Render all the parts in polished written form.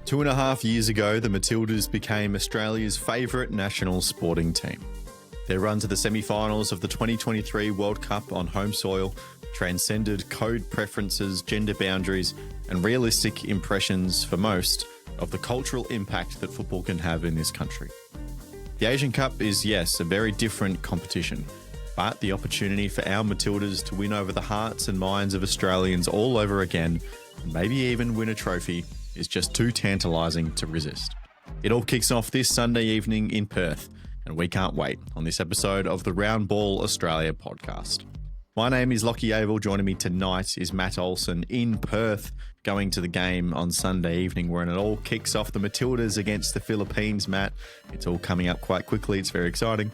2.5 years ago, the Matildas became Australia's favourite national sporting team. Their run to the semi-finals of the 2023 World Cup on home soil transcended code preferences, gender boundaries, and realistic impressions for most of the cultural impact that football can have in this country. The Asian Cup is, yes, a very different competition, but the opportunity for our Matildas to win over the hearts and minds of Australians all over again, and maybe even win a trophy, is just too tantalising to resist. It all kicks off this Sunday evening in Perth, and we can't wait on this episode of the Round Ball Australia podcast. My name is Lachie Avil. Joining me tonight is Matt Olsen in Perth, going to the game on Sunday evening when it all kicks off. The Matildas against the Philippines, Matt. It's all coming up quite quickly. It's very exciting.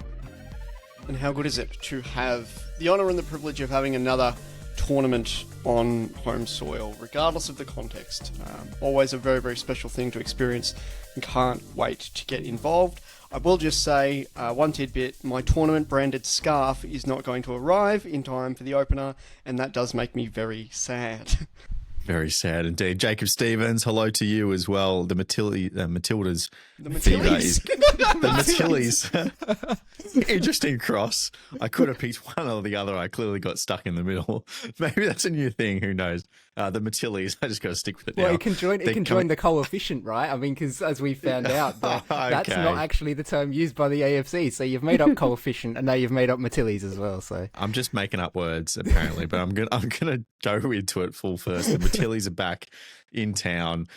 And how good is it to have the honour and the privilege of having another tournament on home soil, regardless of the context. Always a very, very special thing to experience and can't wait to get involved. I will just say one tidbit, my tournament branded scarf is not going to arrive in time for the opener, and that does make me very sad. Very sad indeed. Jacob Stevens, hello to you as well. The Matildas. The Matildas. The Matildas. Interesting cross. I could have picked one or the other. I clearly got stuck in the middle. Maybe that's a new thing. Who knows? The Matildas. I just got to stick with it now. Well, it can join the coefficient, right? I mean, because as we found out, that's not actually the term used by the AFC. So you've made up coefficient, and now you've made up Matildas as well. So I'm just making up words apparently, but I'm gonna go into it full first. The Matildas are back in town.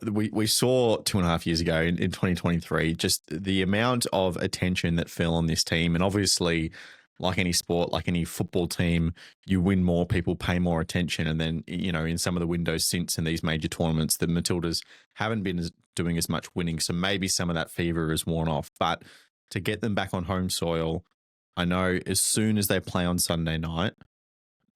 We saw 2.5 years ago in 2023 just the amount of attention that fell on this team, and obviously, like any sport, like any football team, you win more, people pay more attention. And then, you know, in some of the windows since in these major tournaments, the Matildas haven't been doing as much winning. So maybe some of that fever is worn off. But to get them back on home soil, I know as soon as they play on Sunday night,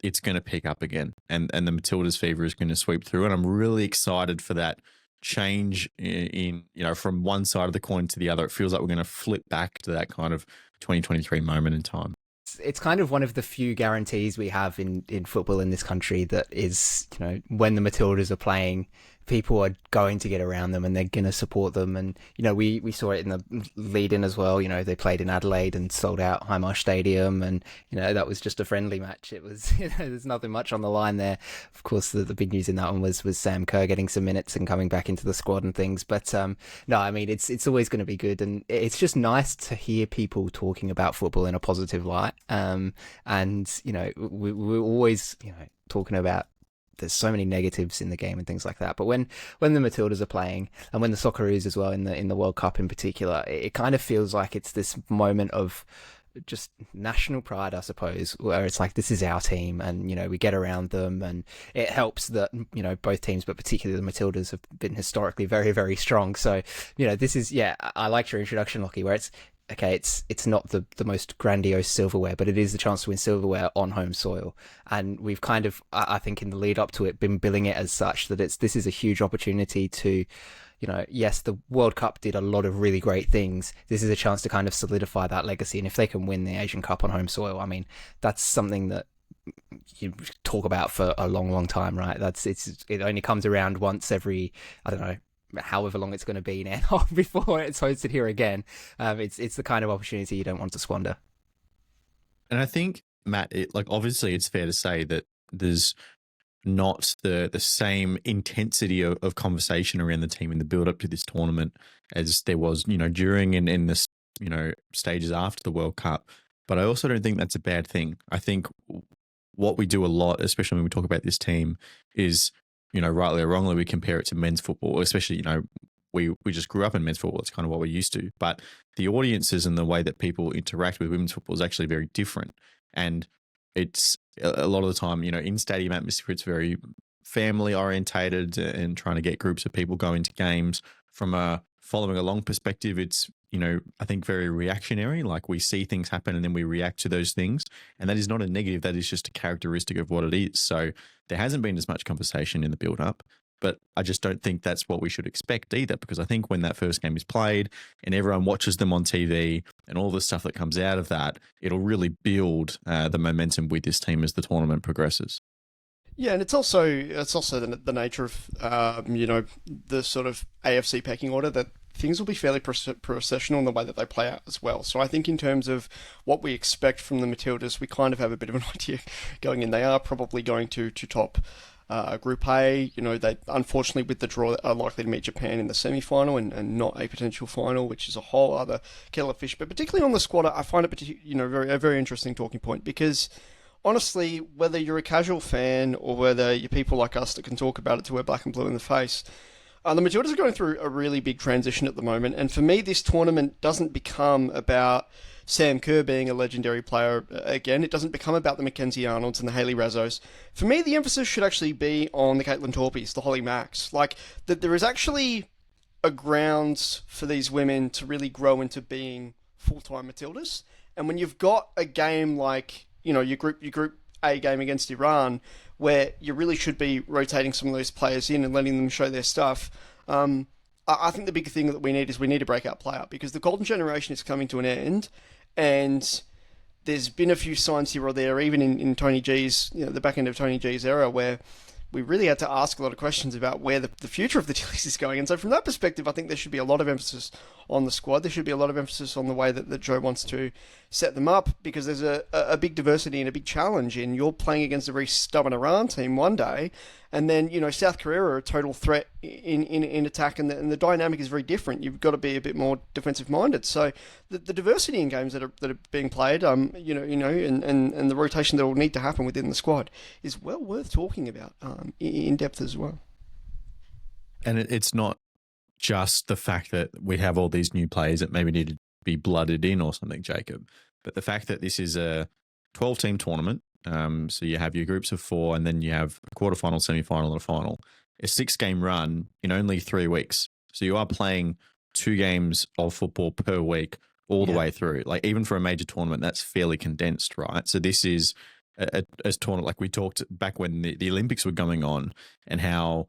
it's going to pick up again. And the Matildas fever is going to sweep through. And I'm really excited for that change in, you know, from one side of the coin to the other. It feels like we're going to flip back to that kind of 2023 moment in time. It's kind of one of the few guarantees we have in football in this country that is, you know, when the Matildas are playing, people are going to get around them and they're going to support them. And, you know, we saw it in the lead-in as well. You know, they played in Adelaide and sold out Highmarsh Stadium, and, you know, that was just a friendly match. It was, you know, there's nothing much on the line there. Of course, the big news in that one was Sam Kerr getting some minutes and coming back into the squad and things. But no, I mean, it's always going to be good, and it's just nice to hear people talking about football in a positive light. And, you know, we're always, you know, talking about there's so many negatives in the game and things like that. But when the Matildas are playing, and when the Socceroos as well in the World Cup in particular, it kind of feels like it's this moment of just national pride, I suppose, where it's like, this is our team, and, you know, we get around them, and it helps that, you know, both teams, but particularly the Matildas, have been historically very, very strong. So, you know, this is, yeah, I liked your introduction, Lachie, where it's, okay, it's not the most grandiose silverware, but it is the chance to win silverware on home soil. And we've kind of, I think in the lead up to it, been billing it as such, that this is a huge opportunity to, you know, yes, the World Cup did a lot of really great things. This is a chance to kind of solidify that legacy. And if they can win the Asian Cup on home soil, I mean, that's something that you talk about for a long, long time, right? It only comes around once every, I don't know, however long it's going to be now before it's hosted here again. It's the kind of opportunity you don't want to squander. And I think, Matt, obviously it's fair to say that there's not the same intensity of conversation around the team in the build up to this tournament as there was, you know, during and in the, you know, stages after the World Cup. But I also don't think that's a bad thing. I think what we do a lot, especially when we talk about this team, is, you know, rightly or wrongly, we compare it to men's football, especially, you know, we just grew up in men's football. It's kind of what we're used to. But the audiences and the way that people interact with women's football is actually very different. And it's a lot of the time, you know, in stadium atmosphere, it's very family orientated and trying to get groups of people going to games. From a following along perspective, it's, you know, I think very reactionary. Like, we see things happen and then we react to those things. And that is not a negative. That is just a characteristic of what it is. So there hasn't been as much conversation in the build up, but I just don't think that's what we should expect either, because I think when that first game is played and everyone watches them on TV and all the stuff that comes out of that, it'll really build the momentum with this team as the tournament progresses. Yeah, and it's also the nature of the sort of AFC pecking order that things will be fairly processional in the way that they play out as well. So I think in terms of what we expect from the Matildas, we kind of have a bit of an idea going in. They are probably going to top Group A. You know, they unfortunately with the draw are likely to meet Japan in the semi-final and not a potential final, which is a whole other kettle of fish. But particularly on the squad, I find it a very interesting talking point because honestly, whether you're a casual fan or whether you're people like us that can talk about it to wear black and blue in the face, the Matildas are going through a really big transition at the moment. And for me, this tournament doesn't become about Sam Kerr being a legendary player again. It doesn't become about the Mackenzie Arnolds and the Hayley Razzos. For me, the emphasis should actually be on the Caitlin Torpies, the Holly Macks. Like, that there is actually a grounds for these women to really grow into being full-time Matildas. And when you've got a game like your group A game against Iran, where you really should be rotating some of those players in and letting them show their stuff. I think the big thing that we need a breakout player because the golden generation is coming to an end, and there's been a few signs here or there, even in Tony G's, the back end of Tony G's era, where we really had to ask a lot of questions about where the future of the Tillies is going. And so from that perspective, I think there should be a lot of emphasis on the squad. There should be a lot of emphasis on the way that Joe wants to set them up, because there's a big diversity and a big challenge in you're playing against a very stubborn Iran team one day, and then, South Korea are a total threat in attack, and the dynamic is very different. You've got to be a bit more defensive minded. So the diversity in games that are being played, and the rotation that will need to happen within the squad is well worth talking about in depth as well. And it's not just the fact that we have all these new players that maybe need to be blooded in or something, Jacob, but the fact that this is a 12-team tournament. So you have your groups of 4, and then you have a quarterfinal, semi-final, and a final. A 6-game run in only 3 weeks. So you are playing 2 games of football per week all the way through. Like, even for a major tournament, that's fairly condensed, right? So this is a tournament, like we talked back when the Olympics were going on, and how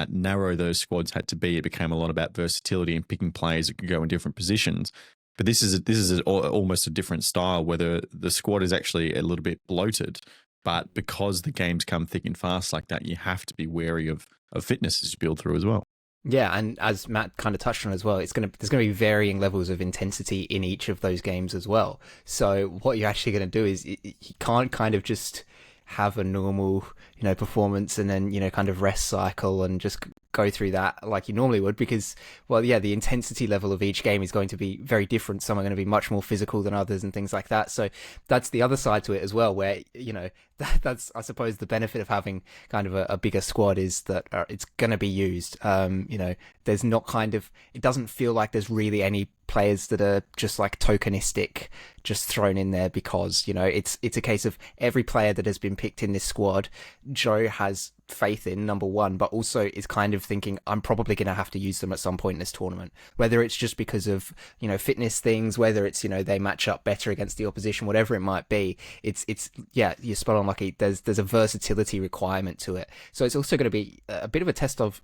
narrow those squads had to be. It became a lot about versatility and picking players that could go in different positions. But this is almost a different style, where the squad is actually a little bit bloated, but because the games come thick and fast like that, you have to be wary of fitness as you build through as well. Yeah, and as Matt kind of touched on as well, there's going to be varying levels of intensity in each of those games as well. So what you're actually going to do is you can't kind of just have a normal, performance and then, kind of rest cycle and just go through that like you normally would, because, well, yeah, the intensity level of each game is going to be very different. Some are going to be much more physical than others and things like that. So that's the other side to it as well, where, that's, I suppose, the benefit of having kind of a bigger squad is that it's going to be used. There's not it doesn't feel like there's really any players that are just like tokenistic, just thrown in there because, it's a case of every player that has been picked in this squad, Joe has faith in, number one, but also is kind of thinking, I'm probably going to have to use them at some point in this tournament, whether it's just because of, fitness things, whether it's, they match up better against the opposition, whatever it might be. It's yeah, you're spot on, Lachie. There's a versatility requirement to it. So it's also going to be a bit of a test of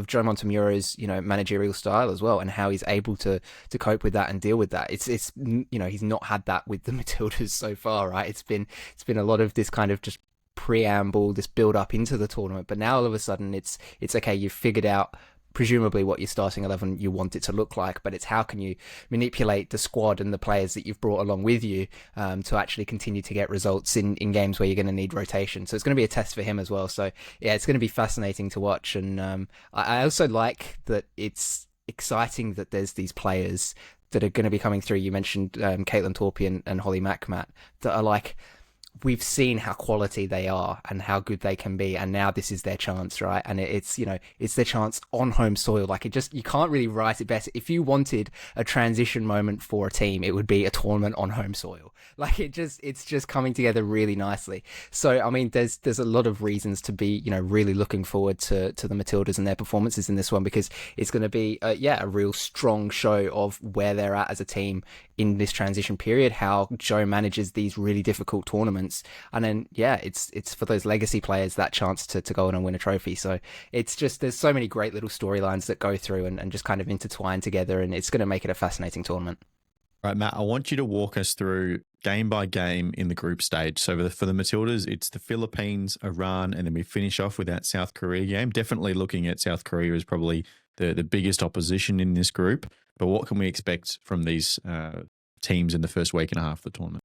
Joe Montemuro's, managerial style as well, and how he's able to cope with that and deal with that. It's he's not had that with the Matildas so far, right? It's been a lot of this kind of just preamble, this build up into the tournament, but now all of a sudden it's okay, you've figured out presumably what your starting 11 you want it to look like, but it's how can you manipulate the squad and the players that you've brought along with you to actually continue to get results in games where you're going to need rotation. So it's going to be a test for him as well. So yeah, it's going to be fascinating to watch. And I also like that it's exciting that there's these players that are going to be coming through. You mentioned Caitlin Torpy and Holly Mack, Matt, that are like, we've seen how quality they are and how good they can be, and now this is their chance, right? And it's their chance on home soil. Like, you can't really write it better. If you wanted a transition moment for a team, it would be a tournament on home soil. Like, it's just coming together really nicely. So I mean, there's a lot of reasons to be really looking forward to the Matildas and their performances in this one, because it's going to be a real strong show of where they're at as a team in this transition period, how Joe manages these really difficult tournaments, and then it's for those legacy players that chance to go on and win a trophy. So it's just, there's so many great little storylines that go through and just kind of intertwine together, and it's going to make it a fascinating tournament. Right, Matt, I want you to walk us through game by game in the group stage. So for the Matildas, it's the Philippines, Iran, and then we finish off with that South Korea game. Definitely looking at South Korea as probably the biggest opposition in this group. But what can we expect from these teams in the first week and a half of the tournament?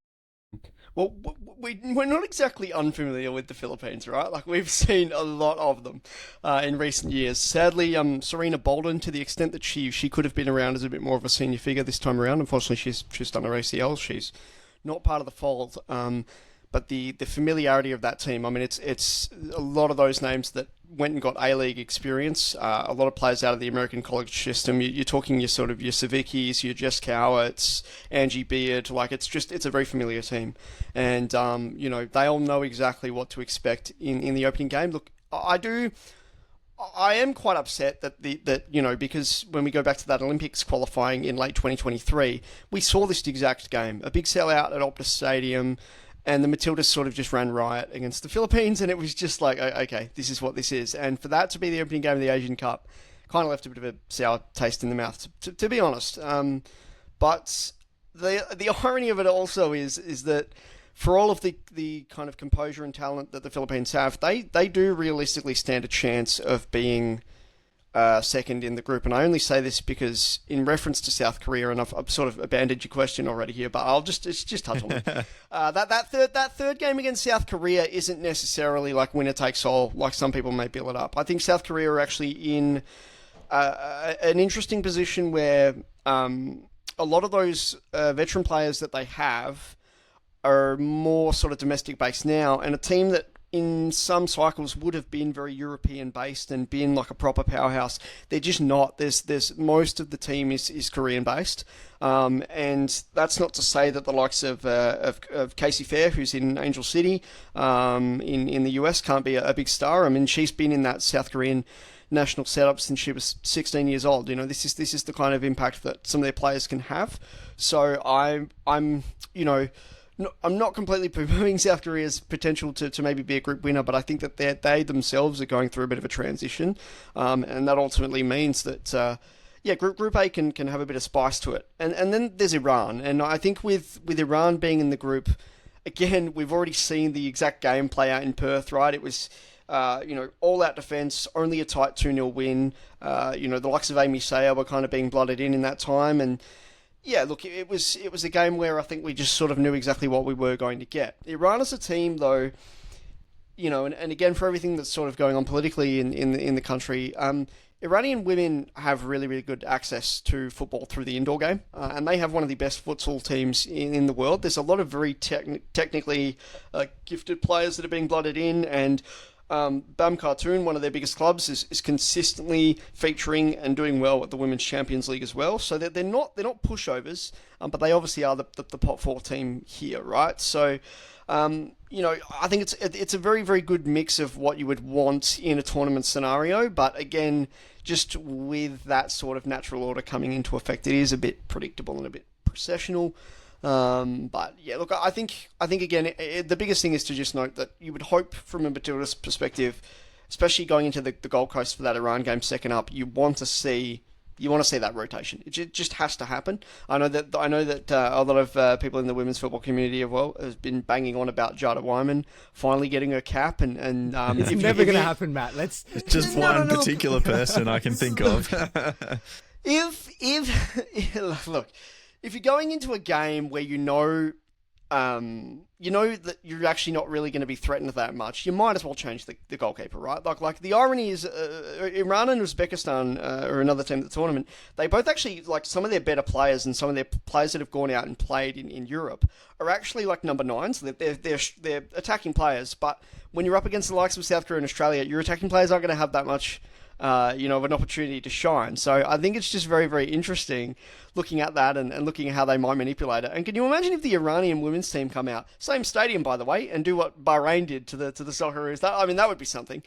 Well, we're not exactly unfamiliar with the Philippines, right? Like, we've seen a lot of them in recent years. Sadly, Serena Bolden, to the extent that she could have been around as a bit more of a senior figure this time around, unfortunately she's done her ACL. She's not part of the fold. But the familiarity of that team, I mean, it's a lot of those names that went and got A-League experience. A lot of players out of the American college system. You're talking your Savickis, your Jess Cowarts, Angie Beard. Like, it's a very familiar team. And, they all know exactly what to expect in the opening game. Look, I am quite upset that because when we go back to that Olympics qualifying in late 2023, we saw this exact game, a big sellout at Optus Stadium, and the Matildas sort of just ran riot against the Philippines, and it was just like, okay, this is what this is. And for that to be the opening game of the Asian Cup, kind of left a bit of a sour taste in the mouth, to be honest. But the irony of it also is that for all of the kind of composure and talent that the Philippines have, they do realistically stand a chance of being second in the group. And I only say this because in reference to South Korea, and I've sort of abandoned your question already here, but I'll just touch on it. That third game against South Korea isn't necessarily like winner takes all, like some people may build it up. I think South Korea are actually in an interesting position where a lot of those veteran players that they have are more sort of domestic based now, and a team that in some cycles would have been very European based and been like a proper powerhouse. They're just not. There's most of the team is Korean based, and that's not to say that the likes of Casey Fair, who's in Angel City in the US, can't be a big star. I mean, she's been in that South Korean national setup since she was 16 years old. This is the kind of impact that some of their players can have. So I'm not completely poo-pooing South Korea's potential to maybe be a group winner, but I think that they themselves are going through a bit of a transition, and that ultimately means that Group A can have a bit of spice to it, and then there's Iran, and I think with Iran being in the group, again, we've already seen the exact game play out in Perth, right? It was all out defence, only a tight 2-0 win. The likes of Amy Sayer were kind of being blooded in that time, and yeah, look, it was a game where I think we just sort of knew exactly what we were going to get. Iran as a team, though, and again, for everything that's sort of going on politically in the country, Iranian women have really, really good access to football through the indoor game, and they have one of the best futsal teams in the world. There's a lot of very technically gifted players that are being blooded in, and BAM Khartoum, one of their biggest clubs, is consistently featuring and doing well at the Women's Champions League as well. So they're not pushovers, but they obviously are the top 4 team here, right? So, I think it's a very, very good mix of what you would want in a tournament scenario. But again, just with that sort of natural order coming into effect, it is a bit predictable and a bit processional. But yeah, look, I think again, the biggest thing is to just note that you would hope from a Matildas perspective, especially going into the Gold Coast for that Iran game second up, you want to see that rotation. It just has to happen. I know that a lot of people in the women's football community has been banging on about Jada Wyman finally getting her cap, and it's never going to happen, Matt. It's just one particular person I can think of. Look. If you're going into a game where you know that you're actually not really going to be threatened that much, you might as well change the goalkeeper, right? Like the irony is, Iran and Uzbekistan are another team at the tournament. They both actually, like, some of their better players and some of their players that have gone out and played in Europe are actually like number 9s. They're attacking players, but when you're up against the likes of South Korea and Australia, your attacking players aren't going to have that much of an opportunity to shine. So I think it's just very, very interesting looking at that and looking at how they might manipulate it. And can you imagine if the Iranian women's team come out, same stadium by the way, and do what Bahrain did to the Socceroos? That would be something.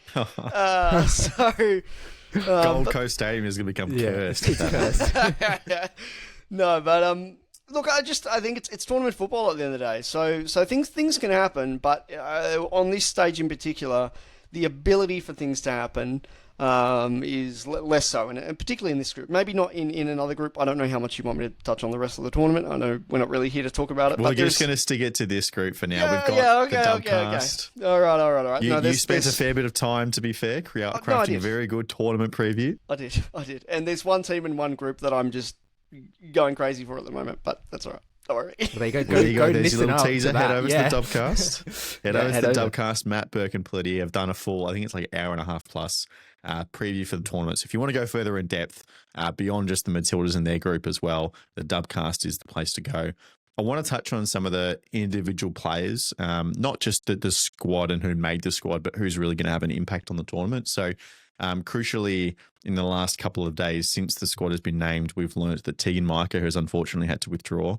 Gold Coast Stadium is going to become cursed. It's cursed. No, but look, I think it's tournament football at the end of the day. So things can happen, but on this stage in particular, the ability for things to happen is less so, and particularly in this group. Maybe not in another group. I don't know how much you want me to touch on the rest of the tournament. I know we're not really here to talk about it. We're but just going to stick it to this group for now. Yeah, We've got okay, the Dubcast. Okay. All right. You spent a fair bit of time, to be fair, crafting a very good tournament preview. I did. And there's one team in one group that I'm just going crazy for at the moment, but that's all right. Don't worry. Well, there you go. There you go. There's your little teaser. Head over to the Dubcast. Head over to the Dubcast. Matt, Burke, and Pletty have done a full, I think it's like an hour and a half plus preview for the tournament. So if you want to go further in depth beyond just the Matildas and their group as well, the Dubcast is the place to go. I want to touch on some of the individual players, not just the squad and who made the squad, but who's really going to have an impact on the tournament. So crucially, in the last couple of days since the squad has been named, we've learned that Tegan Micah has unfortunately had to withdraw,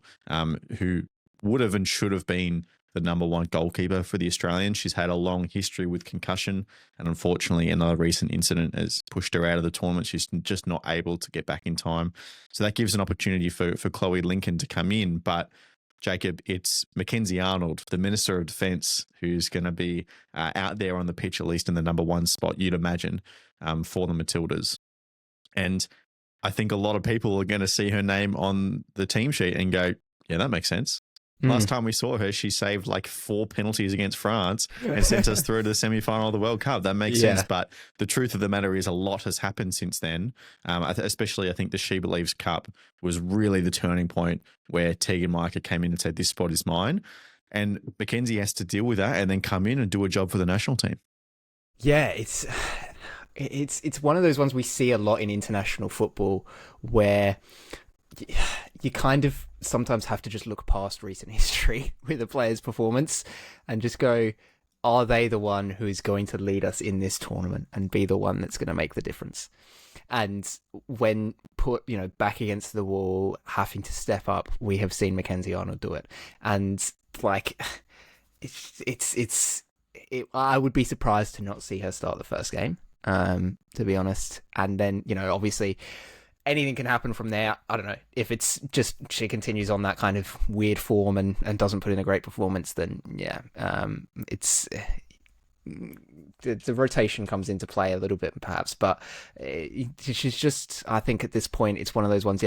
who would have and should have been the number one goalkeeper for the Australians. She's had a long history with concussion, and unfortunately another recent incident has pushed her out of the tournament. She's just not able to get back in time. So that gives an opportunity for Chloe Lincoln to come in. But Jacob, it's Mackenzie Arnold, the Minister of Defence, who's going to be out there on the pitch, at least in the number one spot, you'd imagine, for the Matildas. And I think a lot of people are going to see her name on the team sheet and go, yeah, that makes sense. Last time we saw her, she saved like 4 penalties against France and sent us through to the semi-final of the World Cup. That makes sense. But the truth of the matter is a lot has happened since then. Especially, I think the She Believes Cup was really the turning point where Tegan Micah came in and said, this spot is mine. And Mackenzie has to deal with that and then come in and do a job for the national team. Yeah, it's one of those ones we see a lot in international football where you kind of sometimes have to just look past recent history with a player's performance and just go, are they the one who is going to lead us in this tournament and be the one that's going to make the difference? And when put, back against the wall, having to step up, we have seen Mackenzie Arnold do it. And like, I would be surprised to not see her start the first game, to be honest. And then, obviously anything can happen from there. I don't know if it's just she continues on that kind of weird form and doesn't put in a great performance, then it's the rotation comes into play a little bit perhaps, but she's just, I think at this point it's one of those ones,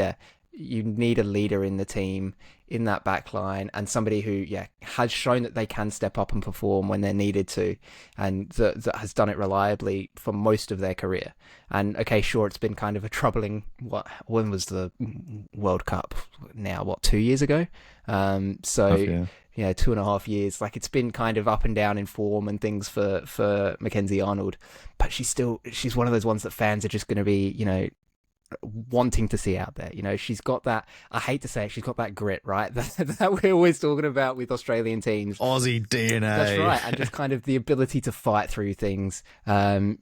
you need a leader in the team, in that back line, and somebody who has shown that they can step up and perform when they're needed to, and that has done it reliably for most of their career. And okay, sure, it's been kind of a troubling, when was the World Cup now, 2 years ago? 2.5 years. Like, it's been kind of up and down in form and things for Mackenzie Arnold, but she's one of those ones that fans are just going to be, wanting to see out there. She's got that, I hate to say it, she's got that grit, right? that we're always talking about with Australian teams. Aussie DNA. That's right. And just kind of the ability to fight through things.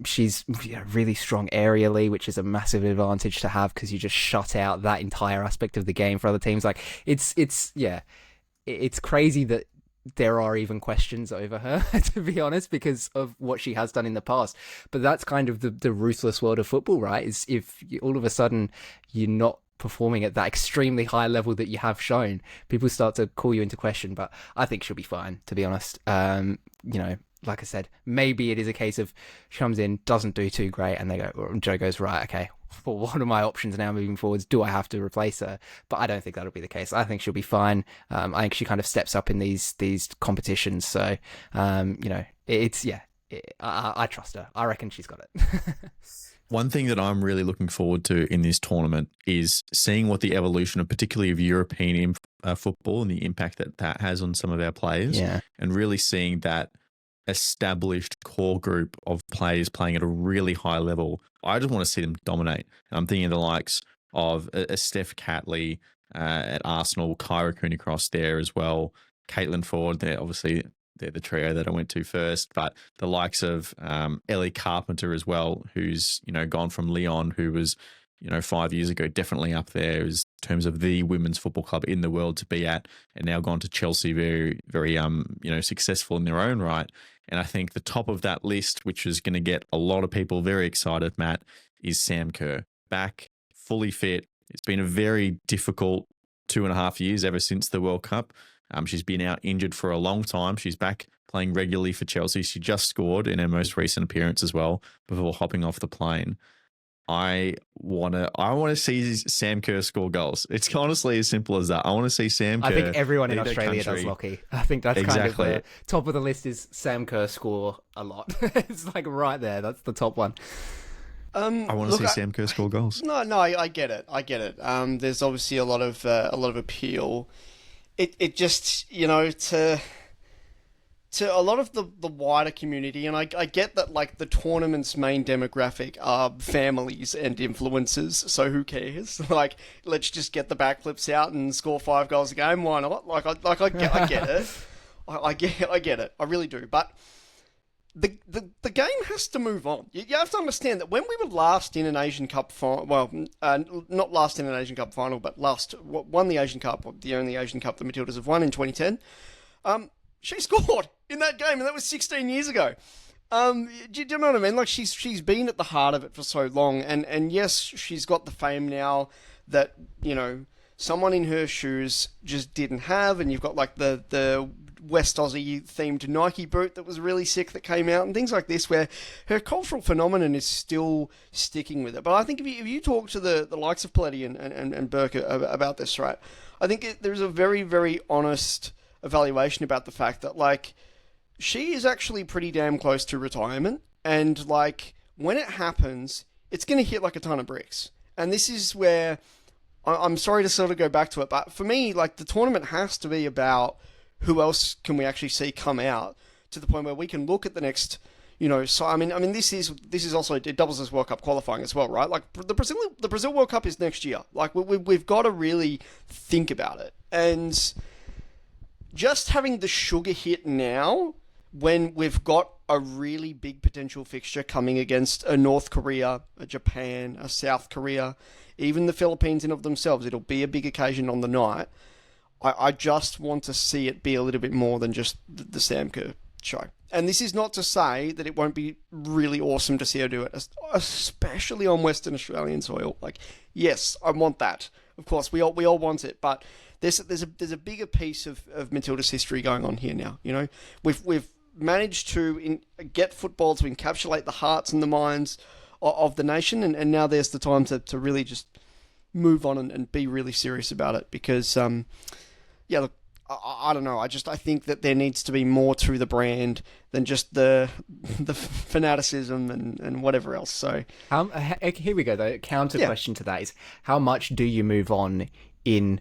She's really strong aerially, which is a massive advantage to have because you just shut out that entire aspect of the game for other teams. Like, it's crazy that there are even questions over her, to be honest, because of what she has done in the past. But that's kind of the ruthless world of football, right? Is if all of a sudden you're not performing at that extremely high level that you have shown, people start to call you into question. But I think she'll be fine, to be honest. Like I said, maybe it is a case of she comes in, doesn't do too great, and Joe goes, right, okay, well, what are my options now moving forwards? Do I have to replace her? But I don't think that'll be the case. I think she'll be fine. I think she kind of steps up in these competitions. So, I trust her. I reckon she's got it. One thing that I'm really looking forward to in this tournament is seeing what the evolution of particularly of European football and the impact that has on some of our players, and really seeing that established core group of players playing at a really high level. I just want to see them dominate. I'm thinking of the likes of a Steph Catley at Arsenal, Kyra Cooney-Cross there as well, Caitlin Ford. They're the trio that I went to first, but the likes of Ellie Carpenter as well, who's gone from Lyon, who was 5 years ago definitely up there in terms of the women's football club in the world to be at, and now gone to Chelsea, very very successful in their own right. And I think the top of that list, which is going to get a lot of people very excited, Matt, is Sam Kerr. Back, fully fit. It's been a very difficult 2.5 years ever since the World Cup. She's been out injured for a long time. She's back playing regularly for Chelsea. She just scored in her most recent appearance as well before hopping off the plane. I wanna see Sam Kerr score goals. It's honestly as simple as that. I want to see Sam Kerr. I think everyone in lead their Australia does, country. Lachie. I think that's kind of Exactly. the top of the list is Sam Kerr score a lot. It's like right there. That's the top one. I want to see Sam Kerr score goals. No, I get it. I get it. There's obviously a lot of appeal. It just, to a lot of the wider community, and I get that, like, the tournament's main demographic are families and influencers, so who cares? Like, let's just get the backflips out and score 5 goals a game. Why not? I get it. I get it. I really do. But the game has to move on. You have to understand that when we were last in an Asian Cup final, well, not last in an Asian Cup final, but won the Asian Cup, the only Asian Cup the Matildas have won in 2010. She scored in that game, and that was 16 years ago. Do you know what I mean? Like, she's been at the heart of it for so long, and yes, she's got the fame now that, someone in her shoes just didn't have, and you've got, like, the West Aussie themed Nike boot that was really sick that came out, and things like this, where her cultural phenomenon is still sticking with it. But I think if you talk to the likes of Paletti and Burke about this, right, I think there's a very, very honest evaluation about the fact that, like, she is actually pretty damn close to retirement, and, like, when it happens, it's going to hit like a ton of bricks. And this is where I'm sorry to sort of go back to it, but for me, like, the tournament has to be about who else can we actually see come out to the point where we can look at the next, so I mean this is also, it doubles as World Cup qualifying as well, right? Like, the Brazil World Cup is next year. Like, we've got to really think about it. And just having the sugar hit now, when we've got a really big potential fixture coming against a North Korea, a Japan, a South Korea, even the Philippines in of themselves, it'll be a big occasion on the night. I just want to see it be a little bit more than just the Sam Kerr show. And this is not to say that it won't be really awesome to see her do it, especially on Western Australian soil. Like, yes, I want that. Of course, we all want it, but there's a bigger piece of Matilda's history going on here now. We've managed to get football to encapsulate the hearts and the minds of the nation, and now there's the time to really just move on and be really serious about it. Because, look, I don't know. I think that there needs to be more to the brand than just the fanaticism and whatever else. So here we go. The counter question to that is, how much do you move on in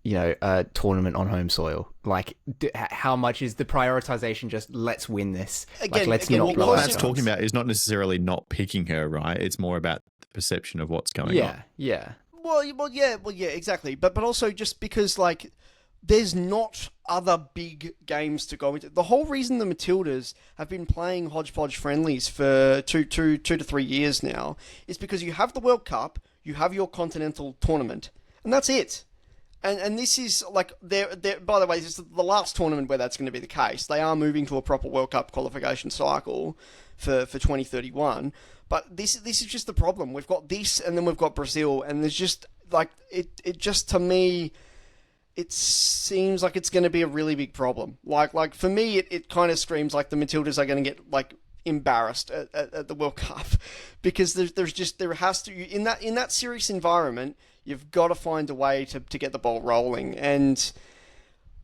a tournament on home soil? Like, how much is the prioritization just let's win this? Like, let's not blow what ourselves. Matt's talking about is not necessarily not picking her, right? It's more about the perception of what's going on. Yeah. Well, yeah, exactly. But also just because, like, there's not other big games to go into. The whole reason the Matildas have been playing hodgepodge friendlies for two to 3 years now is because you have the World Cup, you have your continental tournament, and that's it. And this is, like, by the way, this is the last tournament where that's going to be the case. They are moving to a proper World Cup qualification cycle for 2031. But this is just the problem. We've got this, and then we've got Brazil, and there's just, like, it just, to me, it seems like it's going to be a really big problem. Like for me, it kind of screams like the Matildas are going to get, like, embarrassed at the World Cup, because there has to, in that serious environment, you've got to find a way to get the ball rolling. And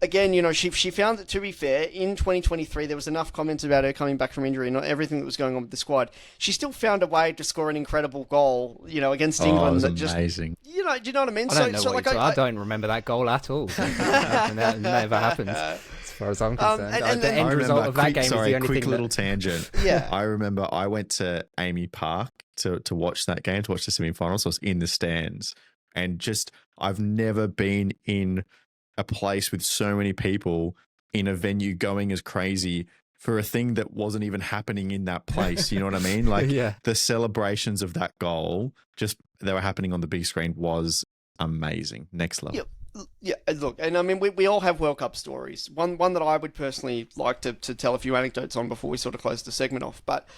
again, she found it, to be fair, in 2023, there was enough comments about her coming back from injury and not everything that was going on with the squad. She still found a way to score an incredible goal, against England. It was amazing. Do you know what I mean? I don't know I don't remember that goal at all. That never happened, as far as I'm concerned. The end result of that game is the only quick thing. Little tangent. Yeah. I remember I went to Amy Park to watch that game, to watch the semi-finals. So I was in the stands, and just, I've never been in a place with so many people in a venue going as crazy for a thing that wasn't even happening in that place. You know what I mean? Like, the celebrations of that goal, just, they were happening on the big screen, was amazing. Next level. Yeah, look, and I mean, we all have World Cup stories. One that I would personally like to tell a few anecdotes on before we sort of close the segment off. But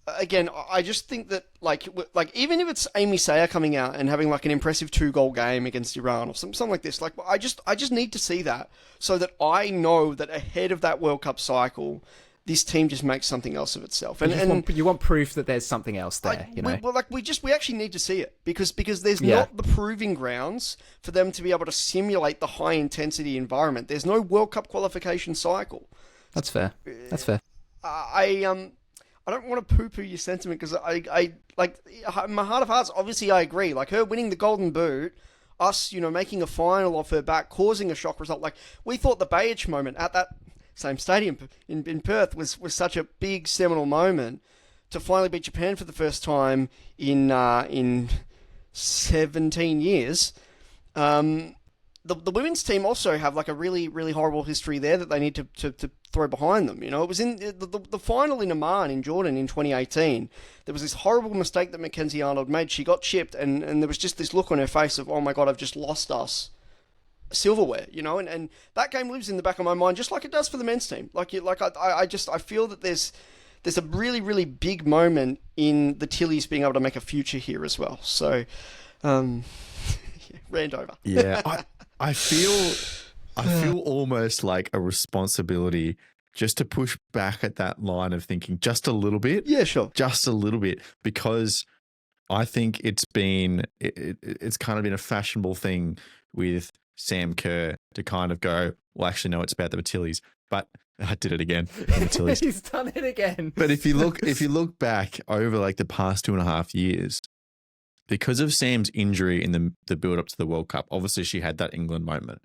again, I just think that like even if it's Amy Sayer coming out and having like an impressive 2-goal game against Iran or something like this, like I just need to see that so that I know that ahead of that World Cup cycle, this team just makes something else of itself. And you want proof that there's something else there, you know. We actually need to see it because there's not the proving grounds for them to be able to simulate the high intensity environment. There's no World Cup qualification cycle. That's fair. That's fair. I don't want to poo-poo your sentiment because I like in my heart of hearts. Obviously, I agree. Like her winning the Golden Boot, us, making a final off her back, causing a shock result. Like we thought the Bayich moment at that same stadium in Perth was such a big seminal moment to finally beat Japan for the first time in 17 years. The women's team also have like a really, really horrible history there that they need to throw behind them. It was in the final in Amman in Jordan in 2018. There was this horrible mistake that Mackenzie Arnold made. She got chipped and there was just this look on her face of, oh my God, I've just lost us silverware, and that game lives in the back of my mind just like it does for the men's team. I feel that there's a really, really big moment in the Tillies being able to make a future here as well. So, rant over. Yeah, I feel almost like a responsibility just to push back at that line of thinking just a little bit. Yeah, sure. Just a little bit, because I think it's kind of been a fashionable thing with Sam Kerr to kind of go, well, actually, no, it's about the Matildas. But I did it again. He's done it again. But if you look back over like the past 2.5 years, because of Sam's injury in the build up to the World Cup, obviously she had that England moment,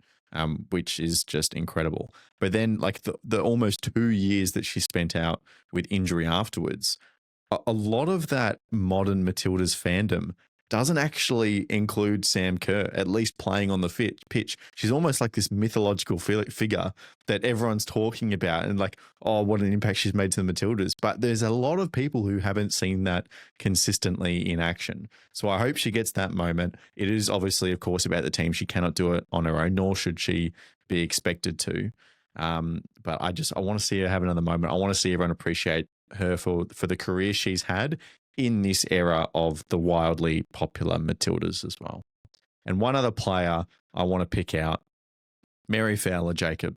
which is just incredible. But then like the almost 2 years that she spent out with injury afterwards, a lot of that modern Matildas fandom doesn't actually include Sam Kerr, at least playing on the pitch. She's almost like this mythological figure that everyone's talking about and like, oh, what an impact she's made to the Matildas. But there's a lot of people who haven't seen that consistently in action. So I hope she gets that moment. It is obviously, of course, about the team. She cannot do it on her own, nor should she be expected to. But I want to see her have another moment. I want to see everyone appreciate her for the career she's had in this era of the wildly popular Matildas as well. And one other player I want to pick out, Mary Fowler-Jacob.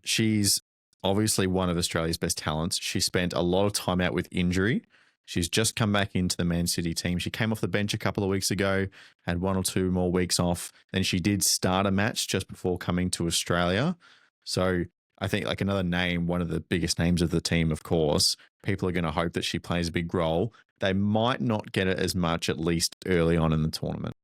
She's obviously one of Australia's best talents. She spent a lot of time out with injury. She's just come back into the Man City team. She came off the bench a couple of weeks ago, had 1 or 2 more weeks off. Then she did start a match just before coming to Australia. So I think like another name, one of the biggest names of the team, of course, people are going to hope that she plays a big role. They might not get it as much, at least early on in the tournament.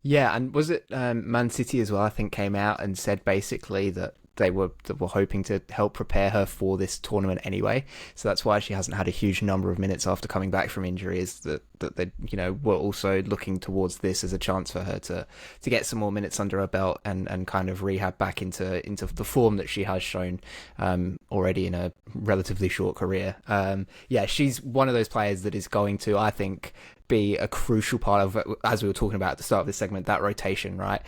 Yeah, and was it Man City as well, I think, came out and said basically that they were hoping to help prepare her for this tournament anyway. So that's why she hasn't had a huge number of minutes after coming back from injury, is that they were also looking towards this as a chance for her to get some more minutes under her belt and kind of rehab back into the form that she has shown already in a relatively short career. She's one of those players that is going to, I think, be a crucial part of, as we were talking about at the start of this segment, that rotation, right?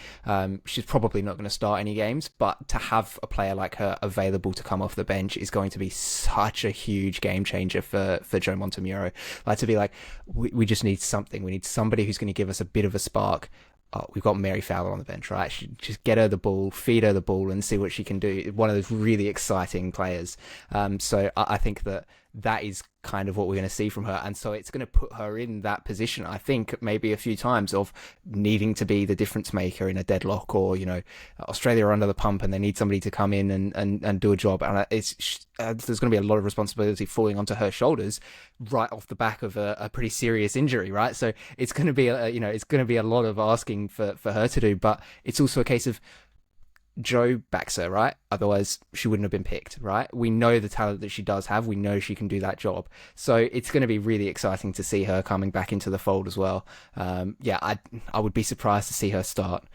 She's probably not going to start any games, but to have a player like her available to come off the bench is going to be such a huge game changer for Joe Montemuro. Like, to be like, we just need something. We need somebody who's going to give us a bit of a spark. Oh, we've got Mary Fowler on the bench, right? Just get her the ball, feed her the ball, and see what she can do. One of those really exciting players. So I think that is kind of what we're going to see from her. And so it's going to put her in that position, I think, maybe a few times of needing to be the difference maker in a deadlock, or, Australia are under the pump and they need somebody to come in and do a job. And there's going to be a lot of responsibility falling onto her shoulders right off the back of a pretty serious injury, right? So it's going to be, it's going to be a lot of asking for her to do, but it's also a case of Joe backs her, right? Otherwise, she wouldn't have been picked, right? We know the talent that she does have. We know she can do that job. So it's going to be really exciting to see her coming back into the fold as well. I would be surprised to see her start.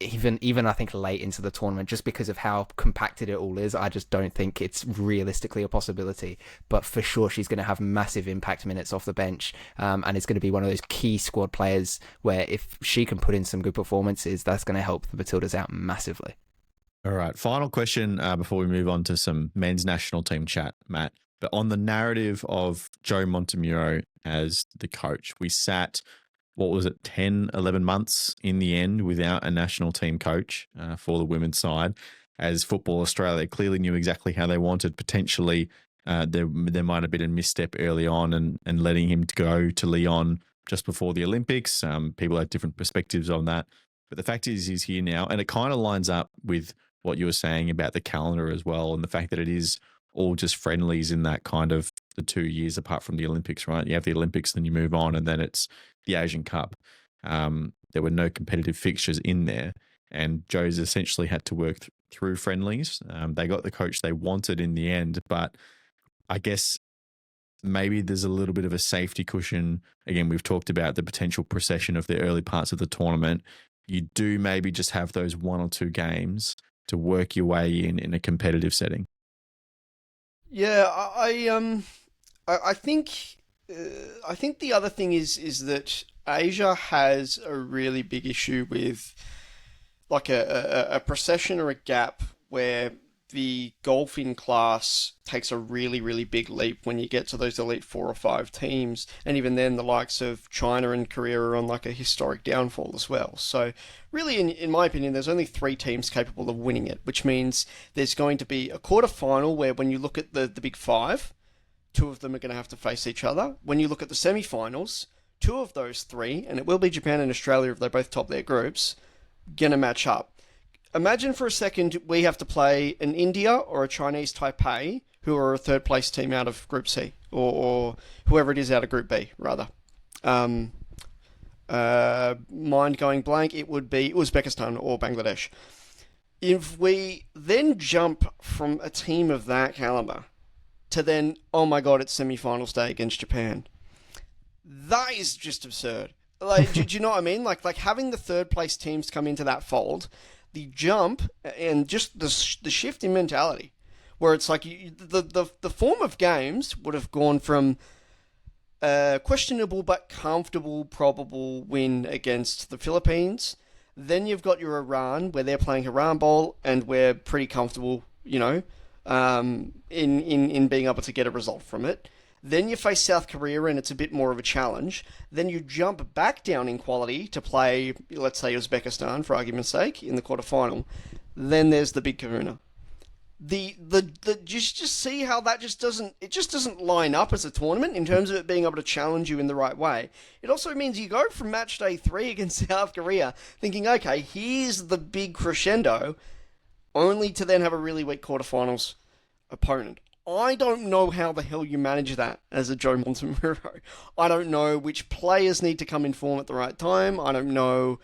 Even I think late into the tournament, just because of how compacted it all is. I just don't think it's realistically a possibility, but for sure she's going to have massive impact minutes off the bench, and it's going to be one of those key squad players where if she can put in some good performances, that's going to help the Matildas out massively. All right, final question before we move on to some men's national team chat, Matt. But on the narrative of Joe Montemuro as the coach, we sat, what was it, 10, 11 months in the end without a national team coach for the women's side, as Football Australia clearly knew exactly how they wanted. Potentially, there might have been a misstep early on and letting him go to Lyon just before the Olympics. People have different perspectives on that. But the fact is, he's here now. And it kind of lines up with what you were saying about the calendar as well, and the fact that it is all just friendlies in that kind of the 2 years apart from the Olympics, right? You have the Olympics, then you move on, and then it's the Asian Cup. There were no competitive fixtures in there, and Joe's essentially had to work through friendlies. They got the coach they wanted in the end, but I guess maybe there's a little bit of a safety cushion. Again, we've talked about the potential procession of the early parts of the tournament. You do maybe just have those 1 or 2 games to work your way in a competitive setting. Yeah, I think the other thing is that Asia has a really big issue with like a procession or a gap where the golfing class takes a really, really big leap when you get to those elite 4 or 5 teams. And even then, the likes of China and Korea are on like a historic downfall as well. So really, in my opinion, there's only 3 teams capable of winning it, which means there's going to be a quarterfinal where when you look at the big 5, 2 of them are going to have to face each other. When you look at the semi-finals, 2 of those 3, and it will be Japan and Australia if they both top their groups, going to match up. Imagine for a second we have to play an India or a Chinese Taipei, who are a third-place team out of Group C, or whoever it is out of Group B, rather. Mind going blank, it would be Uzbekistan or Bangladesh. If we then jump from a team of that caliber to then, oh my god, it's semi-finals day against Japan, that is just absurd. Like, do you know what I mean? Like having the third-place teams come into that fold, the jump and just the shift in mentality, where it's like the form of games would have gone from questionable but comfortable, probable win against the Philippines. Then you've got your Iran, where they're playing Iran ball, and we're pretty comfortable, you know, in being able to get a result from it. Then you face South Korea, and it's a bit more of a challenge. Then you jump back down in quality to play, let's say, Uzbekistan, for argument's sake, in the quarterfinal. Then there's the big kahuna. Just see how that just doesn't line up as a tournament in terms of it being able to challenge you in the right way. It also means you go from match day 3 against South Korea thinking, okay, here's the big crescendo, only to then have a really weak quarterfinals opponent. I don't know how the hell you manage that as a Joe Montemuro. I don't know which players need to come in form at the right time. I don't know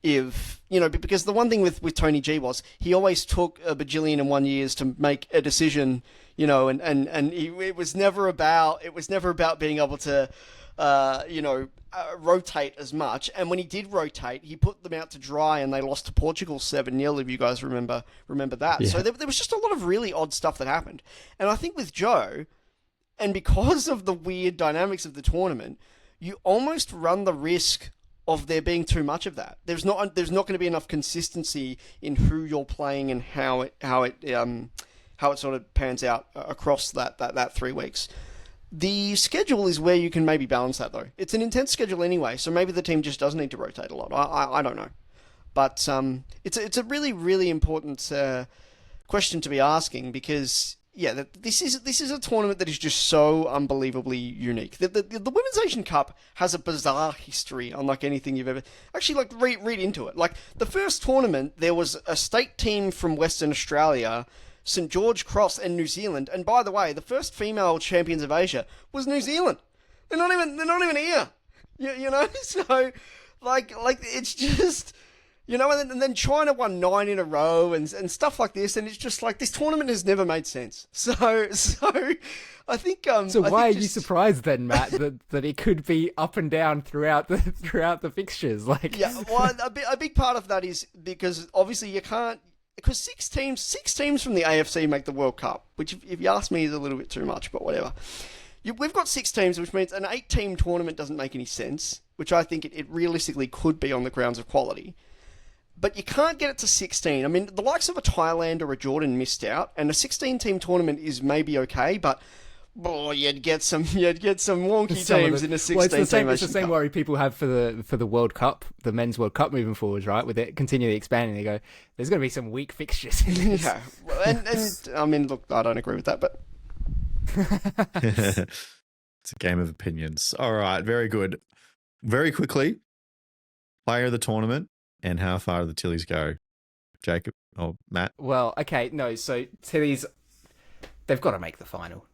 if, you know, because the one thing with Tony G was he always took a bajillion and 1 years to make a decision, you know, and it was never about being able to, rotate as much. And when he did rotate, he put them out to dry, and they lost to Portugal 7-0, if you guys remember that. Yeah. So there was just a lot of really odd stuff that happened. And I think with Joe, and because of the weird dynamics of the tournament, you almost run the risk of there being too much of that. There's not going to be enough consistency in who you're playing and how it sort of pans out across that 3 weeks. The schedule is where you can maybe balance that, though. It's an intense schedule anyway, so maybe the team just does need to rotate a lot. I don't know. But it's a really, really important question to be asking, because, yeah, this is a tournament that is just so unbelievably unique. The Women's Asian Cup has a bizarre history, unlike anything you've ever... Actually, read into it. The first tournament, there was a state team from Western Australia, St. George Cross, and New Zealand. And by the way, the first female champions of Asia was New Zealand. They're not even here. You know? So, it's just, you know, and then China won 9 in a row and stuff like this. And it's just like, this tournament has never made sense. So I think, so why are you surprised then, Matt, that it could be up and down throughout the fixtures? Yeah, well, a big part of that is because obviously you can't, because six teams from the AFC make the World Cup, which, if you ask me, is a little bit too much, but whatever. We've got 6 teams, which means an 8-team tournament doesn't make any sense, which I think it realistically could be on the grounds of quality. But you can't get it to 16. I mean, the likes of a Thailand or a Jordan missed out, and a 16-team tournament is maybe okay, but boy, you'd get some wonky Some of teams the- in a 16 well, it's the same, team it's the Asian same Cup. worry people have for the World Cup, the men's World Cup moving forwards, right? With it continually expanding, they go, there's going to be some weak fixtures in this. Yeah, well, and I mean, look, I don't agree with that, but It's a game of opinions. All right, very good. Very quickly, player of the tournament and how far do the Tillies go? Jacob or Matt? Well, okay, no, so Tilly's, they've got to make the final.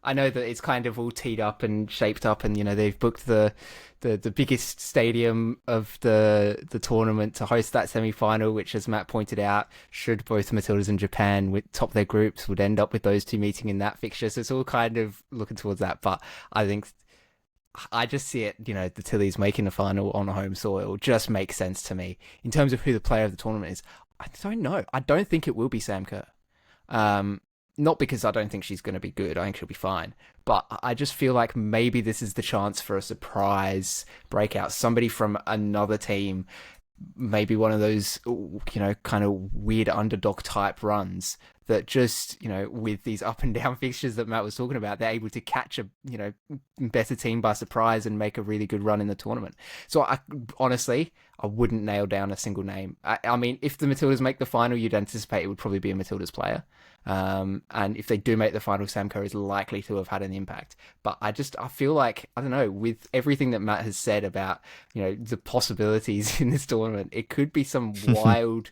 I know that it's kind of all teed up and shaped up, and they've booked the biggest stadium of the tournament to host that semi-final, which, as Matt pointed out, should both Matildas and Japan top their groups, would end up with those two meeting in that fixture. So it's all kind of looking towards that. But I think I just see it, the Tillies making the final on home soil just makes sense to me. In terms of who the player of the tournament is, I don't know. I don't think it will be Sam Kerr. Not because I don't think she's going to be good. I think she'll be fine. But I just feel like maybe this is the chance for a surprise breakout. Somebody from another team, maybe one of those, kind of weird underdog type runs that just, with these up and down fixtures that Matt was talking about, they're able to catch a, better team by surprise and make a really good run in the tournament. So honestly, I wouldn't nail down a single name. I mean, if the Matildas make the final, you'd anticipate it would probably be a Matildas player. And if they do make the final, Sam Kerr is likely to have had an impact. But I feel like, I don't know, with everything that Matt has said about, the possibilities in this tournament, it could be some wild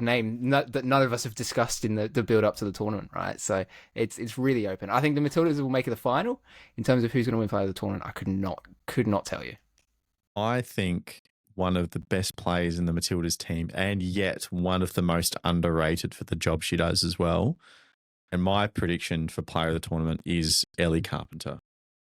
name that none of us have discussed in the build up to the tournament, right? So it's really open. I think the Matildas will make it the final. In terms of who's going to win player of the tournament, I could not tell you. I think one of the best players in the Matildas team, and yet one of the most underrated for the job she does as well. And my prediction for player of the tournament is Ellie Carpenter.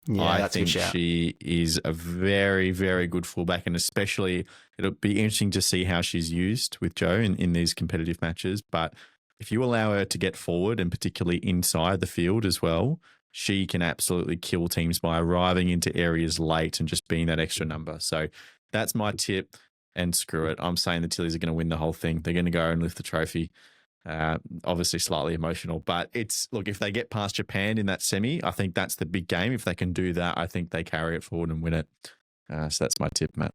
Yeah, I that's a think good shout. she is a very, very good fullback, and especially it'll be interesting to see how she's used with Joe in these competitive matches. But if you allow her to get forward, and particularly inside the field as well, she can absolutely kill teams by arriving into areas late and just being that extra number. So that's my tip, and screw it. I'm saying the Tillies are going to win the whole thing. They're going to go and lift the trophy. Obviously slightly emotional, but look, if they get past Japan in that semi, I think that's the big game. If they can do that, I think they carry it forward and win it. So that's my tip, Matt.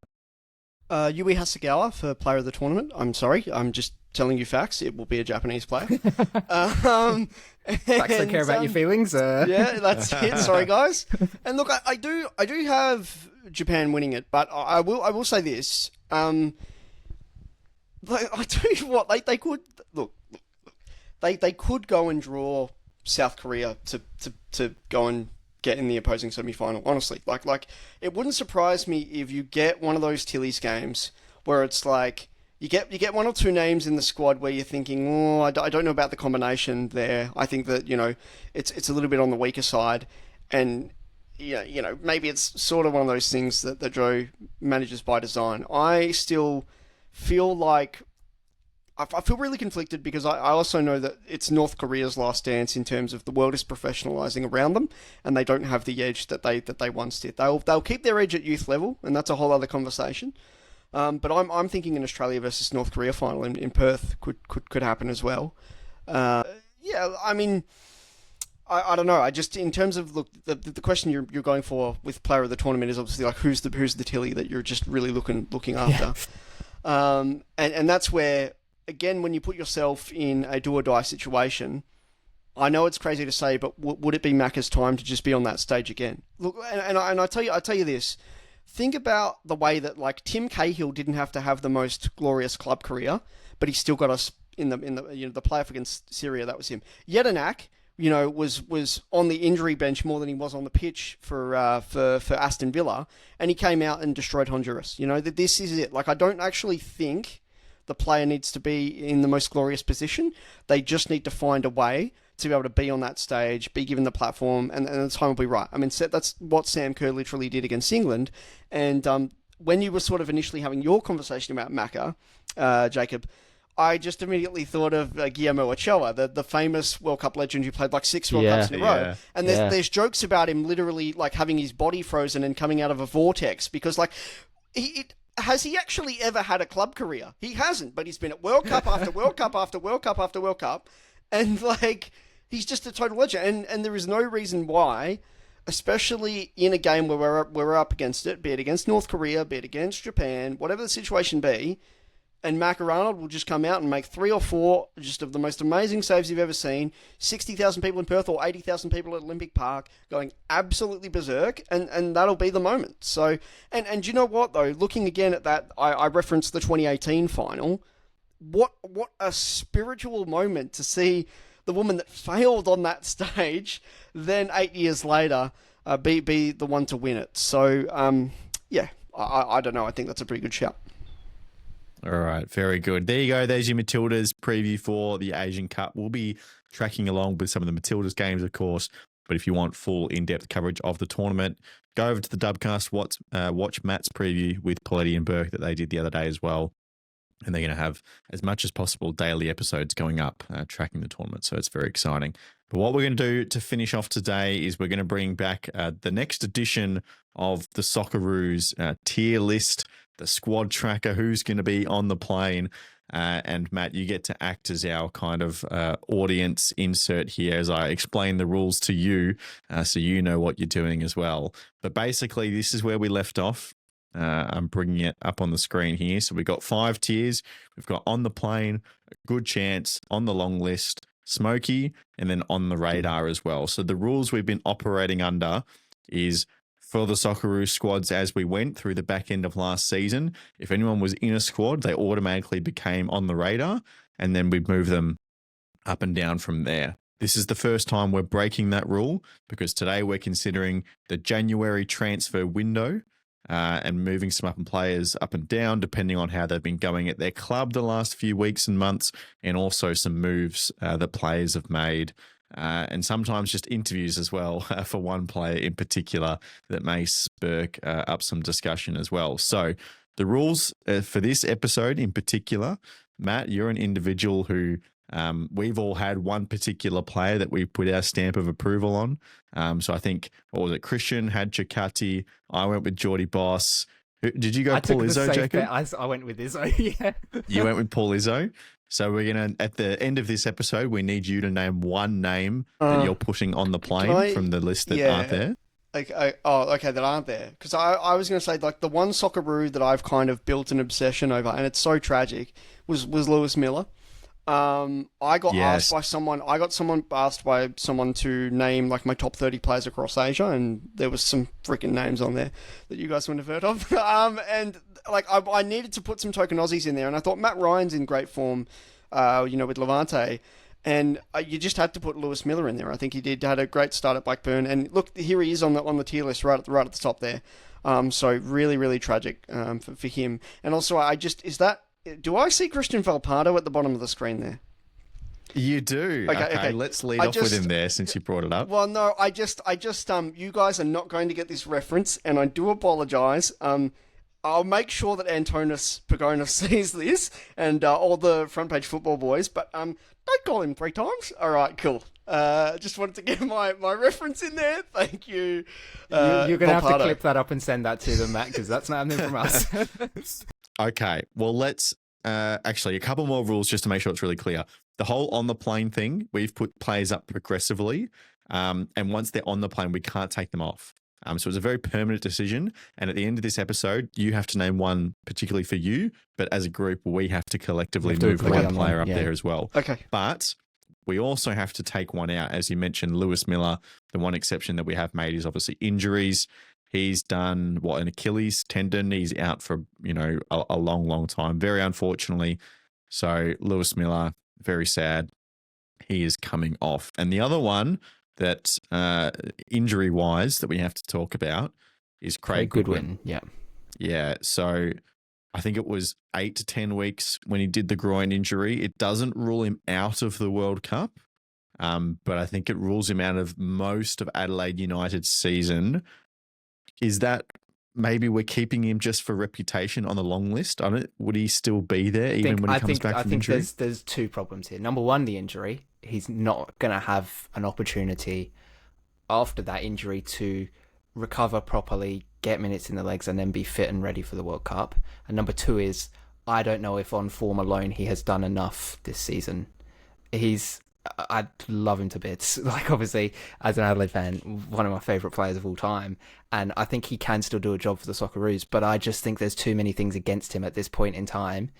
Yui Hasegawa for player of the tournament. I'm sorry, I'm just telling you facts. It will be a Japanese player. Facts don't care about your feelings. Yeah, that's it. Sorry, guys. And look, I do have Japan winning it, but I will say this. I tell you what, they could look. They could go and draw South Korea to go and get in the opposing semi-final. Honestly, like it wouldn't surprise me if you get one of those Tillies games where it's like you get one or two names in the squad where you're thinking, oh, I don't know about the combination there. I think that it's a little bit on the weaker side, and maybe it's sort of one of those things that Joe manages by design. I still feel like I feel really conflicted because I also know that it's North Korea's last dance in terms of the world is professionalizing around them, and they don't have the edge that they once did. They'll keep their edge at youth level, and that's a whole other conversation. But I'm thinking an Australia versus North Korea final in Perth could happen as well. Yeah, I mean, I don't know. I just, in terms of look, the question you're going for with player of the tournament is obviously like who's the Tilly that you're just really looking after. Yeah. And that's where, again, when you put yourself in a do or die situation, I know it's crazy to say, but would it be Macca's time to just be on that stage again? Look, and I tell you this. Think about the way that like Tim Cahill didn't have to have the most glorious club career, but he still got us in the the playoff against Syria. That was him. Jedinak, was on the injury bench more than he was on the pitch for Aston Villa, and he came out and destroyed Honduras. That this is it. Like, I don't actually think the player needs to be in the most glorious position. They just need to find a way to be able to be on that stage, be given the platform, and the time will be right. I mean, that's what Sam Kerr literally did against England. And when you were sort of initially having your conversation about Macca, Jacob, I just immediately thought of Guillermo Ochoa, the famous World Cup legend who played like 6 World Cups in a row. And there's jokes about him literally like having his body frozen and coming out of a vortex because like has he actually ever had a club career? He hasn't, but he's been at World Cup after World Cup after World Cup after World Cup. And like He's just a total legend, and there is no reason why, especially in a game where we're up against it, be it against North Korea, be it against Japan, whatever the situation be, and Mac Arnold will just come out and make 3 or 4 just of the most amazing saves you've ever seen. 60,000 people in Perth or 80,000 people at Olympic Park going absolutely berserk, and that'll be the moment. So, and you know what though? Looking again at that, I referenced the 2018 final. What a spiritual moment to see the woman that failed on that stage, then 8 years later, be the one to win it. So, yeah, I don't know. I think that's a pretty good shout. All right, very good. There you go. There's your Matildas preview for the Asian Cup. We'll be tracking along with some of the Matildas games, of course. But if you want full in-depth coverage of the tournament, go over to the Dubcast, watch Matt's preview with Paletti and Burke that they did the other day as well. And they're going to have as much as possible daily episodes going up, tracking the tournament. So it's very exciting. But what we're going to do to finish off today is we're going to bring back the next edition of the Socceroos tier list, the squad tracker, who's going to be on the plane. And Matt, you get to act as our kind of audience insert here as I explain the rules to you, so you know what you're doing as well. But basically, this is where we left off. I'm bringing it up on the screen here. So we've got 5 tiers. We've got on the plane, a good chance, on the long list, smoky, and then on the radar as well. So the rules we've been operating under is for the Socceroos squads as we went through the back end of last season. If anyone was in a squad, they automatically became on the radar, and then we'd move them up and down from there. This is the first time we're breaking that rule because today we're considering the January transfer window. And moving some up and players up and down, depending on how they've been going at their club the last few weeks and months, and also some moves that players have made, and sometimes just interviews as well for one player in particular that may spur up some discussion as well. So the rules for this episode in particular, Matt, you're an individual who we've all had one particular player that we put our stamp of approval on. So I think, what was it? Christian had Chakati. I went with Geordie Boss. Did you go Paul Izzo, Jacob? I went with Izzo, yeah. You went with Paul Izzo. So we're going to, at the end of this episode, we need you to name one name that you're putting on the plane from the list that aren't there. Okay, that aren't there. Because I was going to say, like, the one Socceroo that I've kind of built an obsession over, and it's so tragic, was Lewis Miller. I got asked by someone to name like my top 30 players across Asia, and there was some freaking names on there that you guys wouldn't have heard of. And like I needed to put some token Aussies in there, and I thought Matt Ryan's in great form, with Levante, and you just had to put Lewis Miller in there. I think he had a great start at Blackburn, and look, here he is on the tier list right at the top there. So really, really tragic for him. And also, do I see Christian Valpardo at the bottom of the screen there? You do. Okay. Let's lead off with him there since you brought it up. Well, no, I just, you guys are not going to get this reference, and I do apologise. I'll make sure that Antonis Pagonis sees this, and all the front page football boys, but don't call him 3 times. All right, cool. Just wanted to get my reference in there. Thank you. You're going to have to clip that up and send that to them, Matt, because that's not happening from us. Okay, well, let's actually a couple more rules just to make sure it's really clear. The whole on the plane thing, we've put players up progressively, and once they're on the plane, we can't take them off. So it's a very permanent decision. And at the end of this episode, you have to name one particularly for you, but as a group, we have to collectively move one player up there as well. Okay. But we also have to take one out. As you mentioned, Lewis Miller, the one exception that we have made is obviously injuries. He's done, an Achilles tendon. He's out for, a long, long time, very unfortunately. So Lewis Miller, very sad. He is coming off. And the other one that injury-wise that we have to talk about is Craig Goodwin. Yeah. Yeah, so I think it was 8 to 10 weeks when he did the groin injury. It doesn't rule him out of the World Cup, but I think it rules him out of most of Adelaide United's season. Is that maybe we're keeping him just for reputation on the long list? Would he still be there when he comes back from injury? I think there's 2 problems here. Number one, the injury. He's not going to have an opportunity after that injury to recover properly, get minutes in the legs, and then be fit and ready for the World Cup. And number 2 is, I don't know if on form alone he has done enough this season. He's I love him to bits. Like, obviously, as an Adelaide fan, one of my favourite players of all time. And I think he can still do a job for the Socceroos, but I just think there's too many things against him at this point in time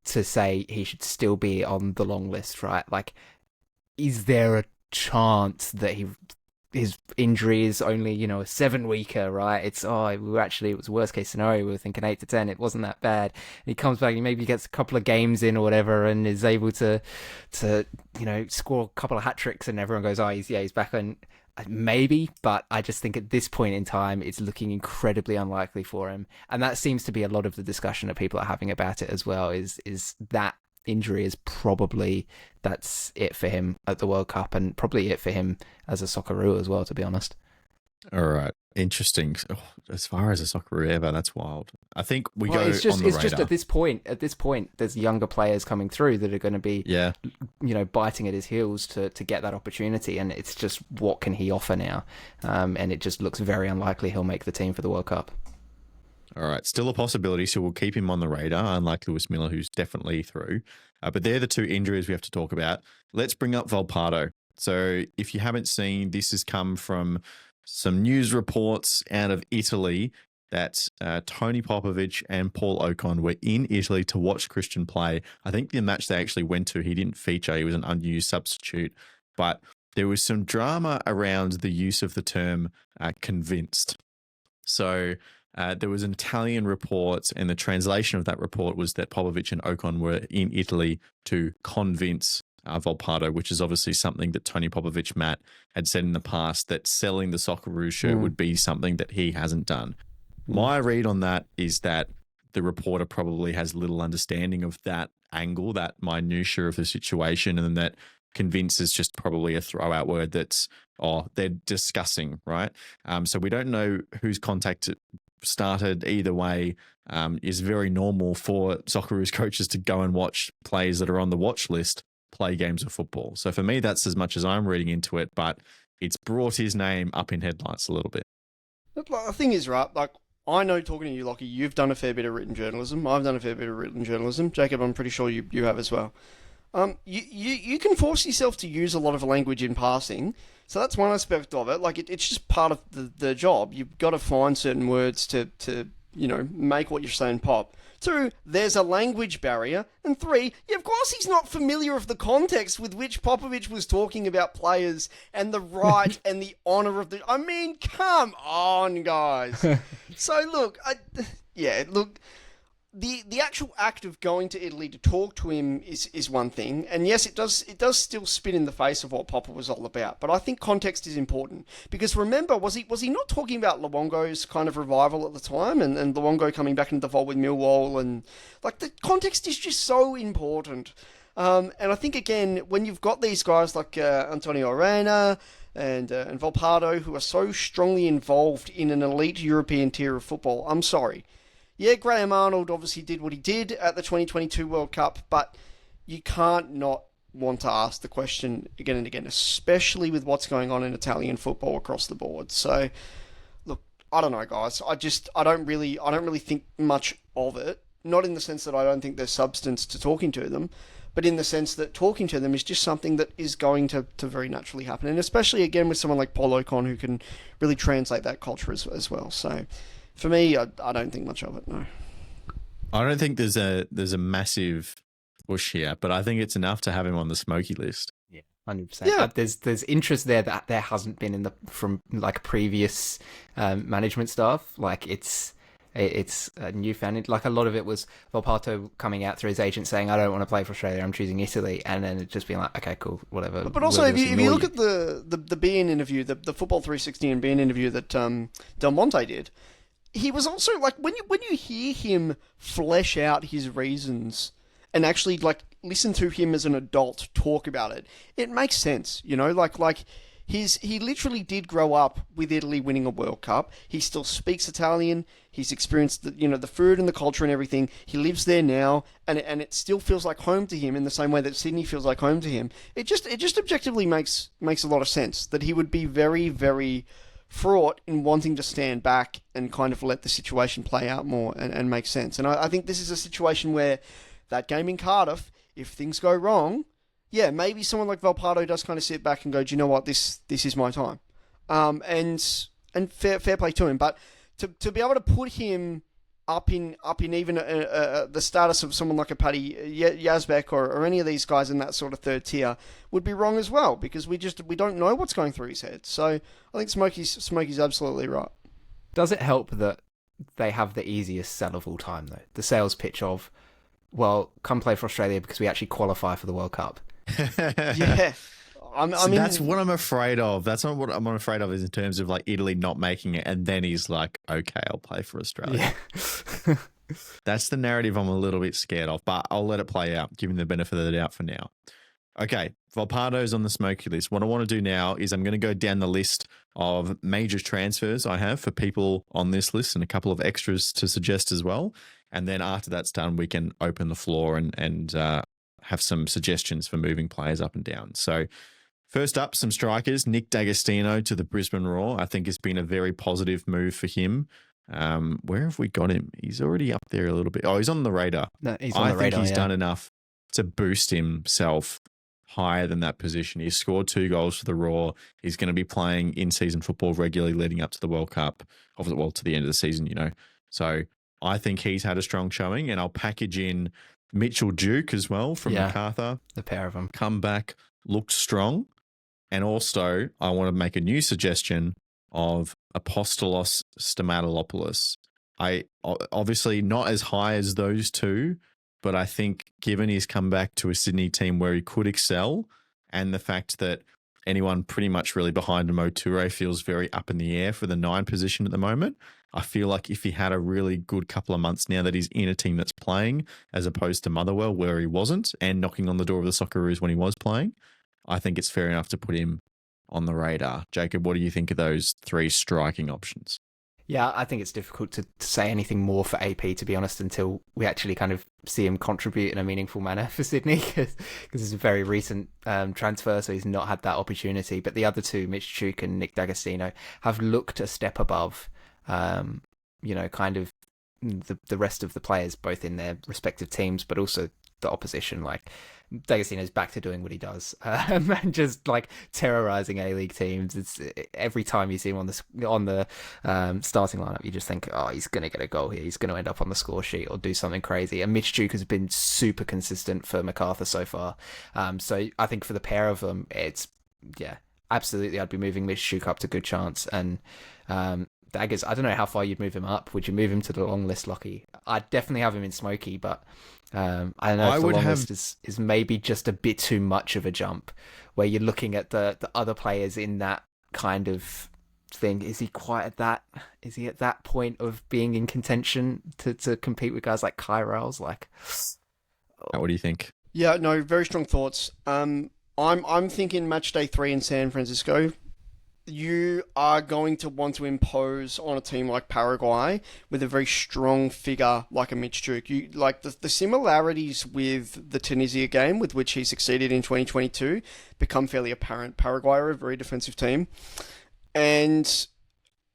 to say he should still be on the long list, right? Like, is there a chance that his injury is only, a 7-weeker, right? It was worst case scenario. We were thinking 8 to 10. It wasn't that bad. And he comes back, he maybe gets a couple of games in or whatever, and is able to score a couple of hat tricks, and everyone goes, he's back on. Maybe, but I just think at this point in time, it's looking incredibly unlikely for him. And that seems to be a lot of the discussion that people are having about it as well, is that injury is probably, that's it for him at the World Cup, and probably it for him as a Socceroo as well, to be honest. All right. Interesting. Oh, as far as a Socceroo ever, that's wild. I think it's just radar. At this point, there's younger players coming through that are going to be, biting at his heels to get that opportunity. And it's just, what can he offer now? And it just looks very unlikely he'll make the team for the World Cup. All right. Still a possibility, so we'll keep him on the radar, unlike Lewis Miller, who's definitely through. But they're the two injuries we have to talk about. Let's bring up Volpato. So if you haven't seen, this has come from some news reports out of Italy that Tony Popovic and Paul Ocon were in Italy to watch Christian play. I think the match they actually went to, he didn't feature. He was an unused substitute. But there was some drama around the use of the term convinced. So there was an Italian report, and the translation of that report was that Popovic and Ocon were in Italy to convince Volpato, which is obviously something that Tony Popovic, Matt, had said in the past, that selling the Socceroos shirt would be something that he hasn't done. My read on that is that the reporter probably has little understanding of that angle, that minutiae of the situation, and that convince is just probably a throw-out word that's, they're discussing, right? So we don't know whose contact started. Either way, is very normal for Socceroos coaches to go and watch players that are on the watch list play games of football. So for me, that's as much as I'm reading into it, but it's brought his name up in headlights a little bit. The thing is, right, like, I know, talking to you, Lachie, you've done a fair bit of written journalism. I've done a fair bit of written journalism. Jacob, I'm pretty sure you have as well. You can force yourself to use a lot of language in passing, so that's one aspect of it. Like, it's just part of the job. You've got to find certain words to make what you're saying pop. 2, there's a language barrier. And 3, of course he's not familiar of the context with which Popovic was talking about players and the right and the honour of the... I mean, come on, guys. So, look, the actual act of going to Italy to talk to him is one thing, and yes, it does still spit in the face of what Popper was all about. But I think context is important, because remember, was he not talking about Luongo's kind of revival at the time, and Luongo coming back into the fold with Millwall, and like, the context is just so important. And I think, again, when you've got these guys like Antonio Arena and Volpato, who are so strongly involved in an elite European tier of football, I'm sorry. Yeah, Graham Arnold obviously did what he did at the 2022 World Cup, but you can't not want to ask the question again and again, especially with what's going on in Italian football across the board. So, look, I don't know, guys. I don't really think much of it. Not in the sense that I don't think there's substance to talking to them, but in the sense that talking to them is just something that is going to very naturally happen. And especially, again, with someone like Paul Ocon, who can really translate that culture as well. So, for me, I don't think much of it, no. I don't think there's a massive push here, but I think it's enough to have him on the smoky list. Yeah, 100%. Yeah. There's interest there that there hasn't been from like previous management staff. Like, it's a newfound. Like, a lot of it was Volpato coming out through his agent saying, "I don't want to play for Australia. I'm choosing Italy," and then it just being like, "Okay, cool, whatever." But also, if you look at the BN interview, the Football 360 and BN interview that Del Monte did. He was also, like, when you hear him flesh out his reasons and actually, like, listen to him as an adult talk about it, it makes sense, like he literally did grow up with Italy winning a World Cup. He still speaks Italian. He's experienced the food and the culture and everything. He lives there now, and it still feels like home to him in the same way that Sydney feels like home to him. It just objectively makes a lot of sense that he would be very, very fraught in wanting to stand back and kind of let the situation play out more and make sense. And I think this is a situation where that game in Cardiff, if things go wrong, yeah, maybe someone like Valpardo does kind of sit back and go, do you know what, this is my time. And fair play to him. But to be able to put him up in even the status of someone like a Paddy Yazbek or any of these guys in that sort of third tier would be wrong as well, because we don't know what's going through his head. So I think Smokey's absolutely right. Does it help that they have the easiest sell of all time, though? The sales pitch of, well, come play for Australia because we actually qualify for the World Cup. Yeah. I mean, that's what I'm afraid of. That's not what I'm afraid of, is in terms of like Italy not making it, and then he's like, okay, I'll play for Australia. Yeah. That's the narrative I'm a little bit scared of, but I'll let it play out, give him the benefit of the doubt for now. Okay, Valpardo's on the smoky list. What I want to do now is I'm going to go down the list of major transfers I have for people on this list and a couple of extras to suggest as well. And then after that's done, we can open the floor and have some suggestions for moving players up and down. So first up, some strikers. Nick D'Agostino to the Brisbane Roar. I think has been a very positive move for him. Where have we got him? He's already up there a little bit. Oh, he's on the radar. No, he's on the radar. I think he's yeah. done enough to boost himself higher than that position. He's scored 2 goals for the Roar. He's going to be playing in-season football regularly leading up to the World Cup, well, to the end of the season, you know. So I think he's had a strong showing, and I'll package in Mitchell Duke as well from MacArthur. The pair of them. Come back, looked strong. And also, I want to make a new suggestion of Apostolos Stamatolopoulos. I obviously not as high as those two, but I think given he's come back to a Sydney team where he could excel, and the fact that anyone pretty much really behind Mo Toure feels very up in the air for the 9 position at the moment, I feel like if he had a really good couple of months now that he's in a team that's playing, as opposed to Motherwell where he wasn't, and knocking on the door of the Socceroos when he was playing, I think it's fair enough to put him on the radar. Jacob, what do you think of those 3 striking options? Yeah, I think it's difficult to say anything more for AP, to be honest, until we actually kind of see him contribute in a meaningful manner for Sydney, because it's a very recent transfer, so he's not had that opportunity. But the other two, Mitch Duke and Nick D'Agostino, have looked a step above, kind of the rest of the players, both in their respective teams, but also the opposition. Like, D'Agostino's back to doing what he does, and just like terrorizing A-League teams. It's every time you see him on the starting lineup, you just think, oh, he's going to get a goal here. He's going to end up on the score sheet or do something crazy. And Mitch Duke has been super consistent for MacArthur so far. So I think for the pair of them, it's absolutely. I'd be moving Mitch Duke up to good chance. And Daggers, I don't know how far you'd move him up. Would you move him to the long list, Lachie? I'd definitely have him in Smokey, but I don't know if the long list is maybe just a bit too much of a jump, where you're looking at the other players in that kind of thing. Is he quite at that? Is he at that point of being in contention to compete with guys like Kai Rowles? Like, what do you think? Yeah, no, very strong thoughts. I'm thinking match day 3 in San Francisco. You are going to want to impose on a team like Paraguay with a very strong figure like a Mitch Duke. You like the similarities with the Tunisia game, with which he succeeded in 2022, become fairly apparent. Paraguay are a very defensive team, and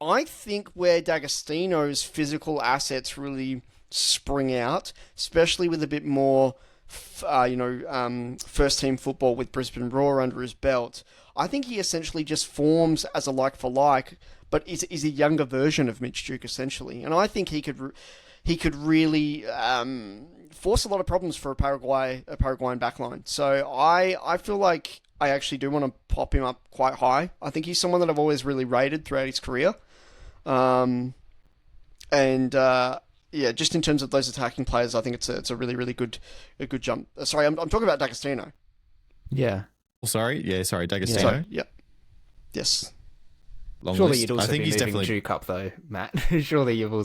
I think where D'Agostino's physical assets really spring out, especially with a bit more, first team football with Brisbane Roar under his belt, I think he essentially just forms as a like for like, but is a younger version of Mitch Duke essentially, and I think he could really force a lot of problems for a Paraguayan backline. So I feel like I actually do want to pop him up quite high. I think he's someone that I've always really rated throughout his career, just in terms of those attacking players, I think it's a really good jump. Sorry, I'm talking about D'Agostino. Yeah. Sorry, D'Agostino. Yeah. Yes. Long Surely list. you'd also I think be he's moving definitely Duke up though, Matt. Surely you're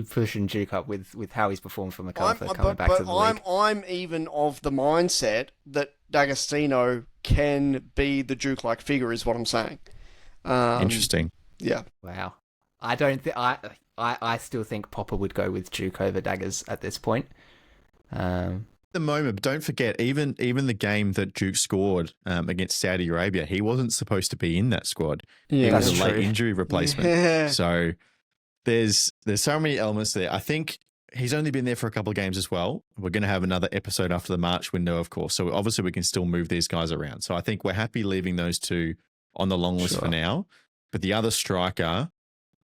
pushing Duke up with how he's performed for MacArthur coming back to the league. I'm even of the mindset that D'Agostino can be the Duke-like figure, is what I'm saying. Interesting. Yeah. Wow. I don't think I still think Popper would go with Duke over Daggers at this point. The moment, but don't forget, even the game that Duke scored against Saudi Arabia, he wasn't supposed to be in that squad. Yeah, he was that's a late true. injury replacement. Yeah. So there's so many elements there. I think he's only been there for a couple of games as well. We're going to have another episode after the March window, of course. So obviously we can still move these guys around. So I think we're happy leaving those two on the long list for now. But the other striker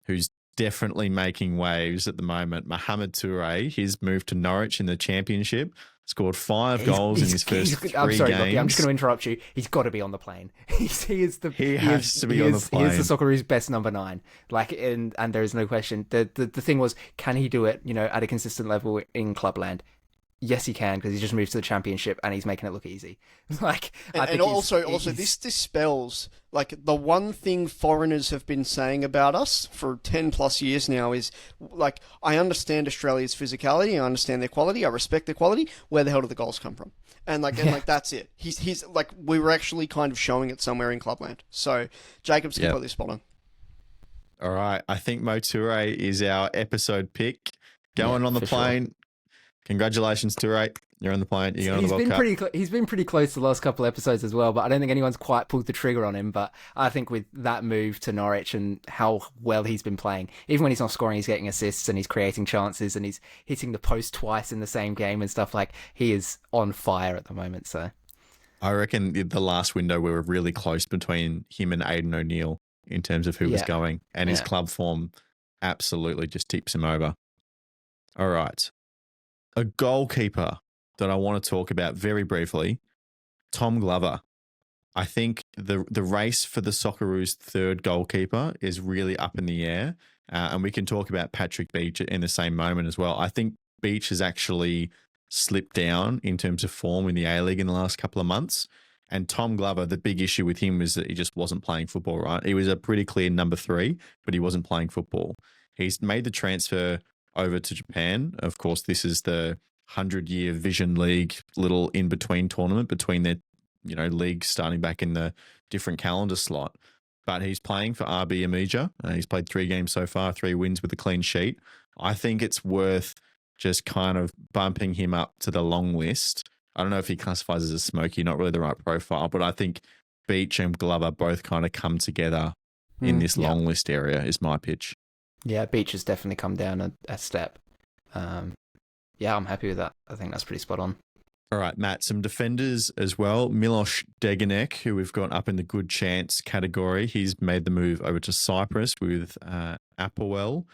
who's definitely making waves at the moment, Mohamed Toure, his move to Norwich in the Championship, scored 5 goals in his first 3 I'm sorry, games. Lachie, I'm just going to interrupt you. He's got to be on the plane. He has to be on the plane. He is the Socceroos' best number 9. And there is no question. The thing was, can he do it? At a consistent level in clubland? Yes, he can, because he just moved to the Championship and he's making it look easy. Also, this spells the one thing foreigners have been saying about us for 10 plus years now is I understand Australia's physicality, I understand their quality, I respect their quality. Where the hell do the goals come from? And that's it. He's we were actually kind of showing it somewhere in clubland. So Jacob's completely spot on. All right, I think Mo Toure is our episode pick. Going on the plane. Sure. Congratulations, Toure. You're on the plane. You're on the World Cup. He's been pretty close the last couple of episodes as well, but I don't think anyone's quite pulled the trigger on him. But I think with that move to Norwich and how well he's been playing, even when he's not scoring, he's getting assists and he's creating chances and he's hitting the post twice in the same game and stuff. He is on fire at the moment. So I reckon the last window we were really close between him and Aidan O'Neill in terms of who was going, and his club form absolutely just tips him over. All right. A goalkeeper that I want to talk about very briefly, Tom Glover. I think the race for the Socceroos' third goalkeeper is really up in the air, and we can talk about Patrick Beach in the same moment as well. I think Beach has actually slipped down in terms of form in the A-League in the last couple of months, and Tom Glover, the big issue with him was that he just wasn't playing football, right? He was a pretty clear number 3, but he wasn't playing football. He's made the transfer over to Japan. Of course, this is the 100-year Vision League little in-between tournament between their, leagues starting back in the different calendar slot. But he's playing for RB Amija. He's played 3 games so far, 3 wins with a clean sheet. I think it's worth just kind of bumping him up to the long list. I don't know if he classifies as a smoky, not really the right profile, but I think Beach and Glover both kind of come together in this long list area is my pitch. Yeah, Beach has definitely come down a step. I'm happy with that. I think that's pretty spot on. All right, Matt, some defenders as well. Milos Degenek, who we've got up in the good chance category. He's made the move over to Cyprus with Applewell.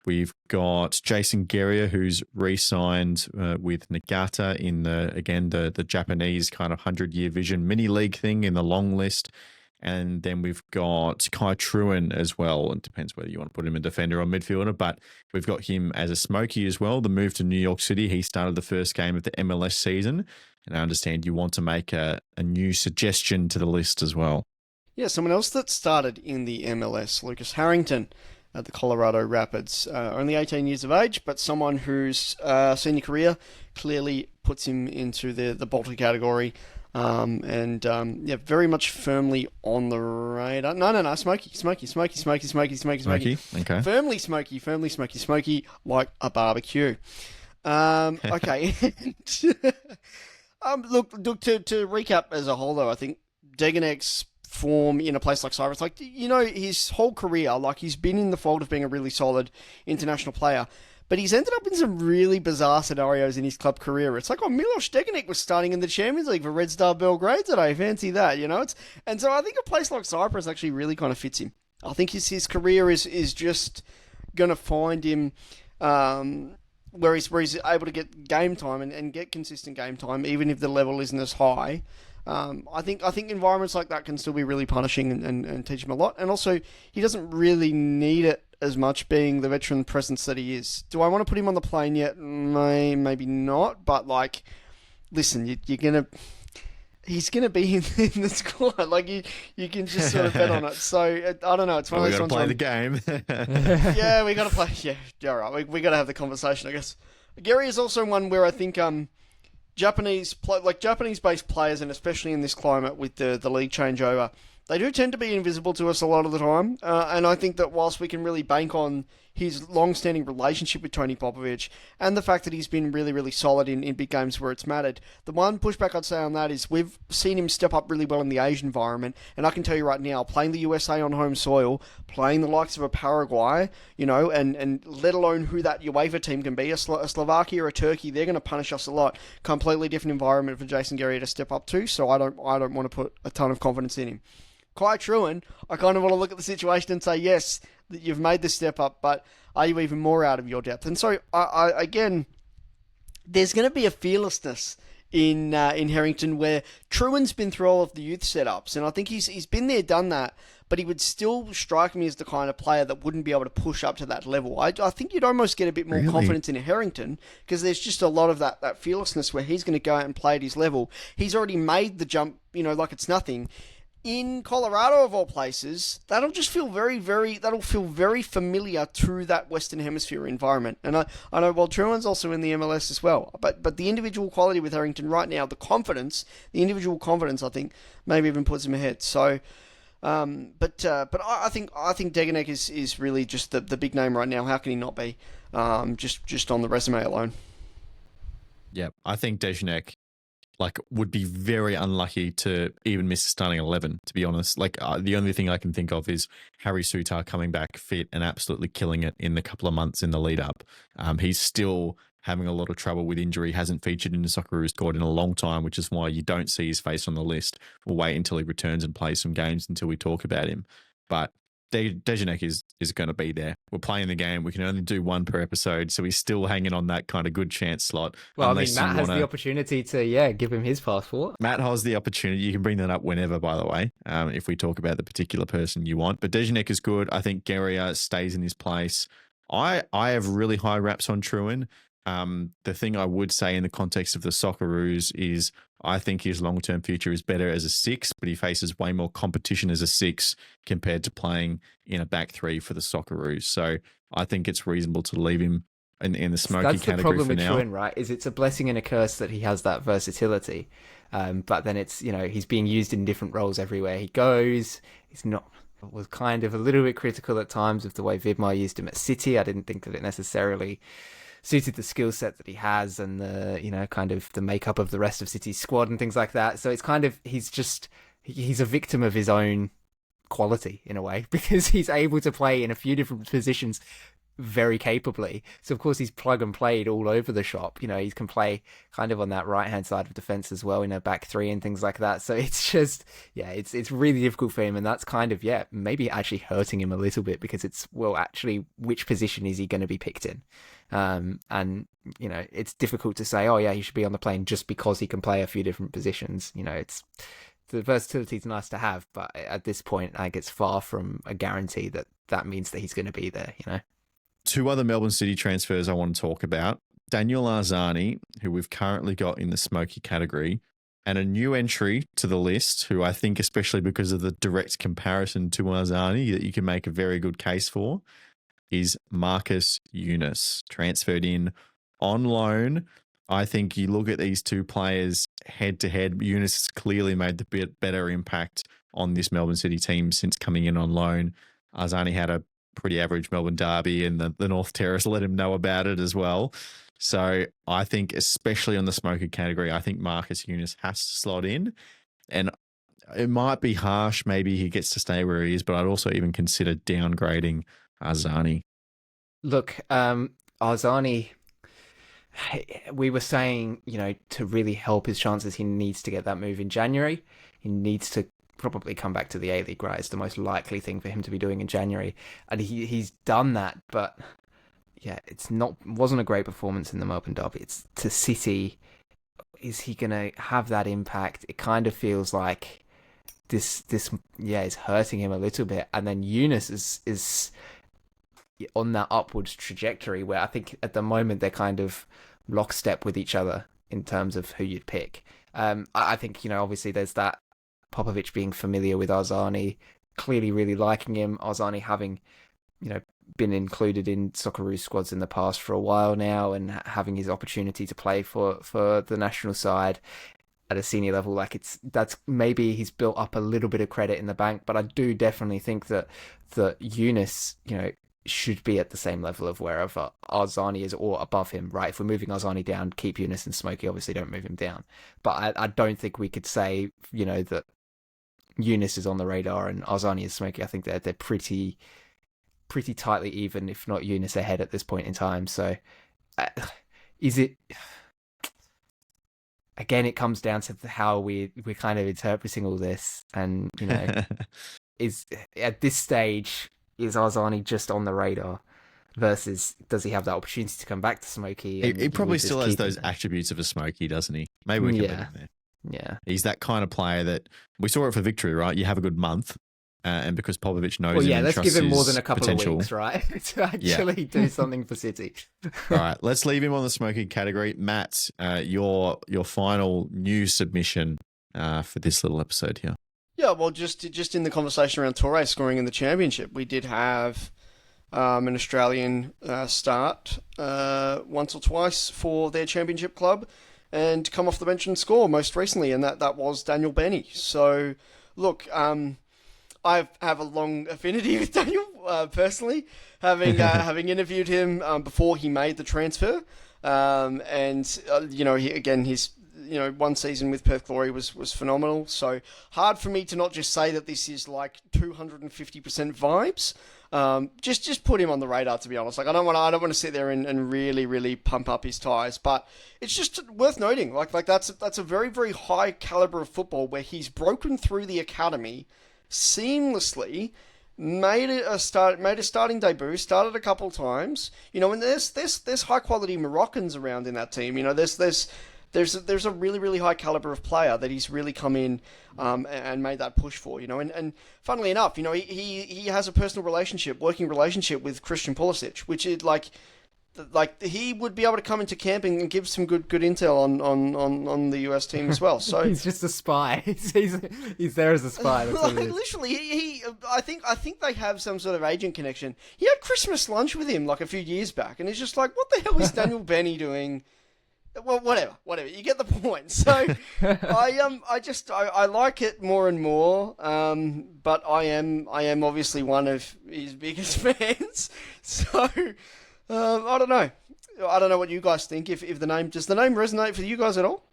We've got Jason Geria, who's re-signed with Nagata in the Japanese kind of 100-year Vision mini-league thing in the long list. And then we've got Kai Truen as well. It depends whether you want to put him in defender or midfielder, but we've got him as a smoky as well. The move to New York City, he started the first game of the MLS season. And I understand you want to make a new suggestion to the list as well. Yeah, someone else that started in the MLS, Lucas Harrington at the Colorado Rapids. Only 18 years of age, but someone whose senior career clearly puts him into the Baltic category. Very much firmly on the radar. No, smoky. Okay. Firmly smoky, like a barbecue. Okay. Look, to recap as a whole, though, I think Degenek's form in a place like Cyprus, his whole career, he's been in the fold of being a really solid international player. But he's ended up in some really bizarre scenarios in his club career. It's Milos Degenek was starting in the Champions League for Red Star Belgrade today. Fancy that, And so I think a place like Cyprus actually really kind of fits him. I think his career is just going to find him where he's able to get game time and get consistent game time, even if the level isn't as high. I think environments like that can still be really punishing and teach him a lot. And also, he doesn't really need it as much, being the veteran presence that he is. Do I want to put him on the plane yet? Maybe not. But listen, he's gonna be in the squad. You can just sort of bet on it. So I don't know. It's one of those ones. We gotta play the game. Yeah, we gotta play. Yeah, all right. We gotta have the conversation, I guess. Gary is also one where I think Japanese-based players, and especially in this climate with the league changeover, they do tend to be invisible to us a lot of the time. And I think that whilst we can really bank on his long-standing relationship with Tony Popovich, and the fact that he's been really, really solid in big games where it's mattered. The one pushback I'd say on that is we've seen him step up really well in the Asian environment, and I can tell you right now, playing the USA on home soil, playing the likes of a Paraguay, and let alone who that UEFA team can be, a Slovakia or a Turkey, they're going to punish us a lot. Completely different environment for Jason Guerrier to step up to, so I don't want to put a ton of confidence in him. Kai Trewin, I kind of want to look at the situation and say, yes, that you've made the step up, but are you even more out of your depth? And so, again, there's going to be a fearlessness in Harrington where Trewin's been through all of the youth setups, and I think he's been there, done that, but he would still strike me as the kind of player that wouldn't be able to push up to that level. I think you'd almost get a bit more confidence in a Harrington because there's just a lot of that fearlessness where he's going to go out and play at his level. He's already made the jump, like it's nothing. In Colorado, of all places, that'll feel very familiar to that Western Hemisphere environment. And I know, Trewin's also in the MLS as well. But the individual quality with Harrington right now, the individual confidence, I think, maybe even puts him ahead. So, but I think Degenek is really just the big name right now. How can he not be? Just on the resume alone. Yeah, I think Degenek would be very unlucky to even miss a starting 11, to be honest. The only thing I can think of is Harry Sutar coming back fit and absolutely killing it in the couple of months in the lead up. He's still having a lot of trouble with injury, hasn't featured in the Socceroos squad in a long time, which is why you don't see his face on the list. We'll wait until he returns and plays some games until we talk about him. But Degenek is going to be there. We're playing the game. We can only do one per episode, so he's still hanging on that kind of good chance slot. Well, Matt has the opportunity to, give him his passport. Matt has the opportunity. You can bring that up whenever, by the way, if we talk about the particular person you want. But Degenek is good. I think Guerrier stays in his place. I have really high raps on Trewin. The thing I would say in the context of the Socceroos is I think his long-term future is better as a 6, but he faces way more competition as a 6 compared to playing in a back 3 for the Socceroos. So I think it's reasonable to leave him in the smoky category for now. That's the problem with Trewin, right? Is it's a blessing and a curse that he has that versatility. But then it's, he's being used in different roles everywhere he goes. Was kind of a little bit critical at times of the way Vidmar used him at City. I didn't think that it necessarily suited the skill set that he has and the, kind of the makeup of the rest of City's squad and things like that. So it's kind of, he's a victim of his own quality in a way because he's able to play in a few different positions very capably. So of course he's plug and played all over the shop. He can play kind of on that right hand side of defense as well in a back 3 and things like that. So it's just, it's really difficult for him, and that's kind of maybe actually hurting him a little bit because it's actually which position is he going to be picked in? And it's difficult to say he should be on the plane just because he can play a few different positions. It's the versatility is nice to have, but at this point I think it's far from a guarantee that means that he's going to be there. Two other Melbourne City transfers I want to talk about. Daniel Arzani, who we've currently got in the smoky category, and a new entry to the list, who I think, especially because of the direct comparison to Arzani, that you can make a very good case for, is Marcus Yunus, transferred in on loan. I think you look at these two players head to head. Yunus has clearly made the bit better impact on this Melbourne City team since coming in on loan. Arzani had a pretty average Melbourne derby, and the North Terrace let him know about it as well. So I think, especially on the smoker category, I think Marcus Yunus has to slot in. And it might be harsh. Maybe he gets to stay where he is, but I'd also even consider downgrading Arzani. Look, Arzani, we were saying, to really help his chances, he needs to get that move in January. He needs to probably come back to the A-League, right? It's the most likely thing for him to be doing in January. And he's done that, but wasn't a great performance in the Melbourne derby. It's to City. Is he going to have that impact? It kind of feels like this is hurting him a little bit. And then Yunus is on that upwards trajectory where I think at the moment they're kind of lockstep with each other in terms of who you'd pick. I think, obviously there's that Popovich being familiar with Arzani, clearly really liking him. Arzani having, been included in Socceroos squads in the past for a while now and having his opportunity to play for the national side at a senior level. That's maybe he's built up a little bit of credit in the bank, but I do definitely think that Yunus, should be at the same level of wherever Arzani is or above him, right? If we're moving Arzani down, keep Eunice and Smokey, obviously don't move him down. But I don't think we could say, that Eunice is on the radar and Arzani is Smokey. I think they're pretty tightly even, if not Eunice ahead at this point in time. So is it... Again, it comes down to how we're kind of interpreting all this. And, is at this stage... Is Arzani just on the radar versus does he have that opportunity to come back to Smokey? He probably still has those attributes of a Smokey, doesn't he? Maybe we can put him there. Yeah. He's that kind of player that we saw it for Victory, right? You have a good month, and because Popovic knows him and let's trusts give him more his than a couple potential, of weeks, right? To actually do something for City. All right, let's leave him on the Smokey category. Matt, your final news submission for this little episode here. Yeah, well, just in the conversation around Toure scoring in the championship, we did have an Australian start once or twice for their championship club and come off the bench and score most recently, and that was Daniel Benny. So, look, I have a long affinity with Daniel personally, having interviewed him before he made the transfer, his one season with Perth Glory was phenomenal. So hard for me to not just say that this is like 250% vibes. Just put him on the radar, to be honest. Like I don't want to sit there and really, really pump up his tires, but it's just worth noting. Like that's a very, very high caliber of football where he's broken through the academy seamlessly. Made a starting debut, started a couple times, and there's high quality Moroccans around in that team. There's a really, really high caliber of player that he's really come in and made that push for, and funnily enough, he has a working relationship with Christian Pulisic, which is like he would be able to come into camp and give some good intel on the US team as well. So he's just a spy. He's there as a spy. That's what it is. Literally, I think they have some sort of agent connection. He had Christmas lunch with him like a few years back, and he's just like, what the hell is Daniel Benny doing? Well, whatever. You get the point. So, I like it more and more. But I am obviously one of his biggest fans. So, I don't know. I don't know what you guys think. If does the name resonate for you guys at all?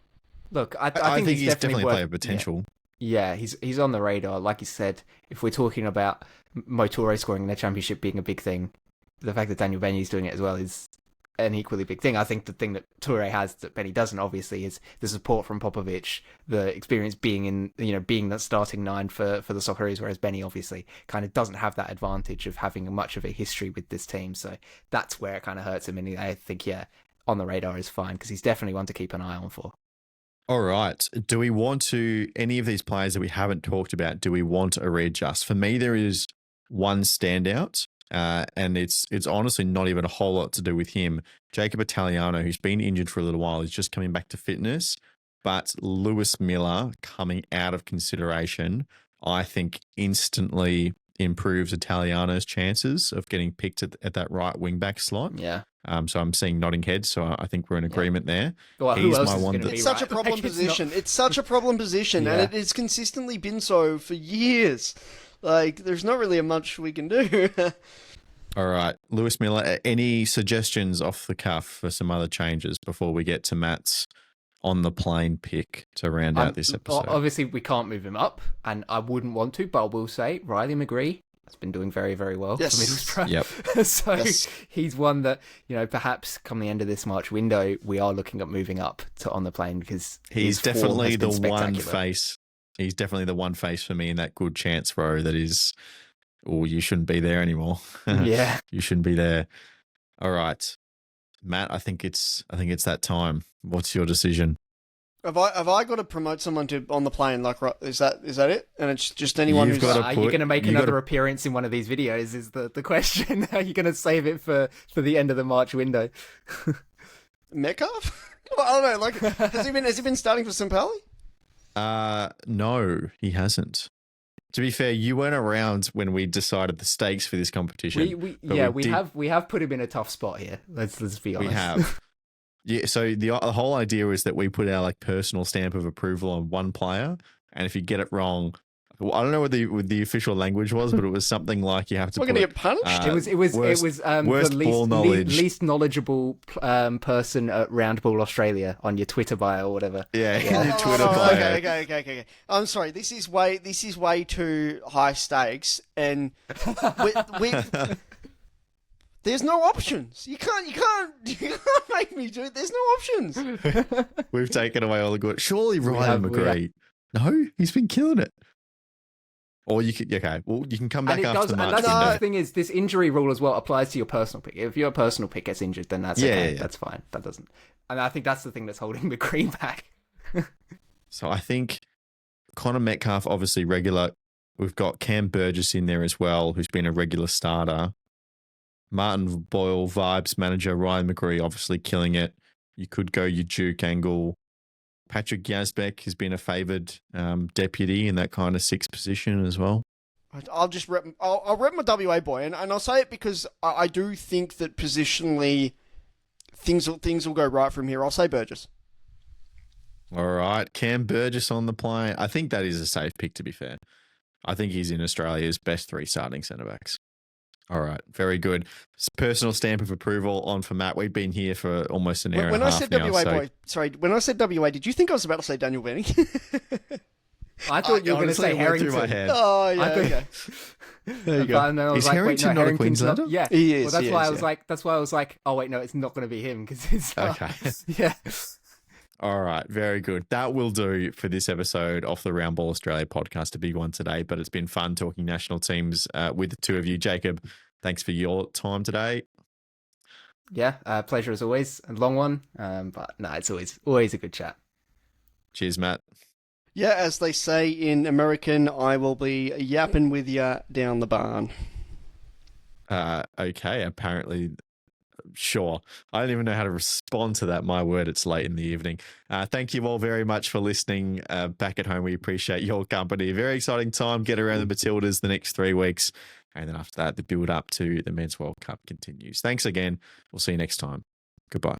Look, I think he's definitely a player of potential. Yeah, he's on the radar. Like you said, if we're talking about Toure scoring in the championship being a big thing, the fact that Daniel Benny's doing it as well is an equally big thing. I think the thing that Toure has that Benny doesn't, obviously, is the support from Popovic, the experience being being that starting nine for the Socceroos, whereas Benny obviously kind of doesn't have that advantage of having much of a history with this team. So that's where it kind of hurts him. And I think, on the radar is fine because he's definitely one to keep an eye on for. All right. Do we want to, any of these players that we haven't talked about, do we want a readjust? For me, there is one standout. And it's honestly not even a whole lot to do with him. Jacob Italiano, who's been injured for a little while, is just coming back to fitness. But Lewis Miller coming out of consideration, I think instantly improves Italiano's chances of getting picked at that right wing back slot. Yeah. So I'm seeing nodding heads. So I think we're in agreement there. Well, he's my one. It's such a problem position. It's such a problem position, and it's consistently been so for years. Like, there's not really much we can do. All right. Lewis Miller, any suggestions off the cuff for some other changes before we get to Matt's on the plane pick to round out this episode? Obviously, we can't move him up, and I wouldn't want to, but I will say Riley McGree has been doing very, very well for Middlesbrough. Yep. So he's one that, perhaps come the end of this March window, we are looking at moving up to on the plane because he's definitely the one face. He's definitely the one face for me in that good chance row that is, you shouldn't be there anymore. Yeah. You shouldn't be there. All right. Matt, I think it's that time. What's your decision? Have I got to promote someone to on the plane? Like, right, is that it? And it's just anyone who's are you going to make another appearance in one of these videos? Is the question? Are you going to save it for the end of the March window? Metcalf? I don't know. Like, has he been starting for St. Pally? No, he hasn't. To be fair, you weren't around when we decided the stakes for this competition. We have put him in a tough spot here. Let's be honest. We have. Yeah. So the whole idea is that we put our personal stamp of approval on one player, and if you get it wrong, Well, I don't know what the official language was, but it was something like you have to. We're going to get punished. It was worst the ball knowledge. least knowledgeable person at Roundball Australia on your Twitter bio or whatever. Yeah, Oh, Twitter bio. Okay. I'm sorry. This is way too high stakes, and there's no options. You can't make me do it. There's no options. We've taken away all the good. Surely Ryan McGree. No, he's been killing it. Or you could, okay, well, you can come back after the March and that's window. the thing is, this injury rule as well applies to your personal pick. If your personal pick gets injured, then that's okay. That's fine. That doesn't. And I think that's the thing that's holding McGree back. So I think Connor Metcalf, obviously regular. We've got Cam Burgess in there as well, who's been a regular starter. Martin Boyle, Vibes manager, Ryan McGree, obviously killing it. You could go your Duke angle. Patrick Yazbek has been a favoured deputy in that kind of sixth position as well. I'll just rep. I'll rep my WA boy, and I'll say it because I do think that positionally things will go right from here. I'll say Burgess. All right, Cam Burgess on the play. I think that is a safe pick, to be fair. I think he's in Australia's best 3 starting centre backs. All right, very good. Personal stamp of approval on for Matt. We've been here for almost an hour and a half now. When I said WA, did you think I was about to say Daniel Benning? I thought you were going to say Harrington. Oh, yeah, okay. There you go. Is Harrington not a Queenslander? Yeah, he is. Well, that's why I was like, oh wait, no, it's not going to be him because it's okay. Yeah. All right, very good. That will do for this episode of the Round Ball Australia podcast. A big one today, but it's been fun talking national teams with the two of you. Jacob, thanks for your time today. Yeah, pleasure as always. A long one, but no, it's always a good chat. Cheers, Matt. Yeah, as they say in American, I will be yapping with you down the barn. Okay, apparently. Sure. I don't even know how to respond to that. My word, it's late in the evening. Thank you all very much for listening back at home. We appreciate your company. Very exciting time. Get around the Matildas the next 3 weeks. And then after that, the build up to the Men's World Cup continues. Thanks again. We'll see you next time. Goodbye.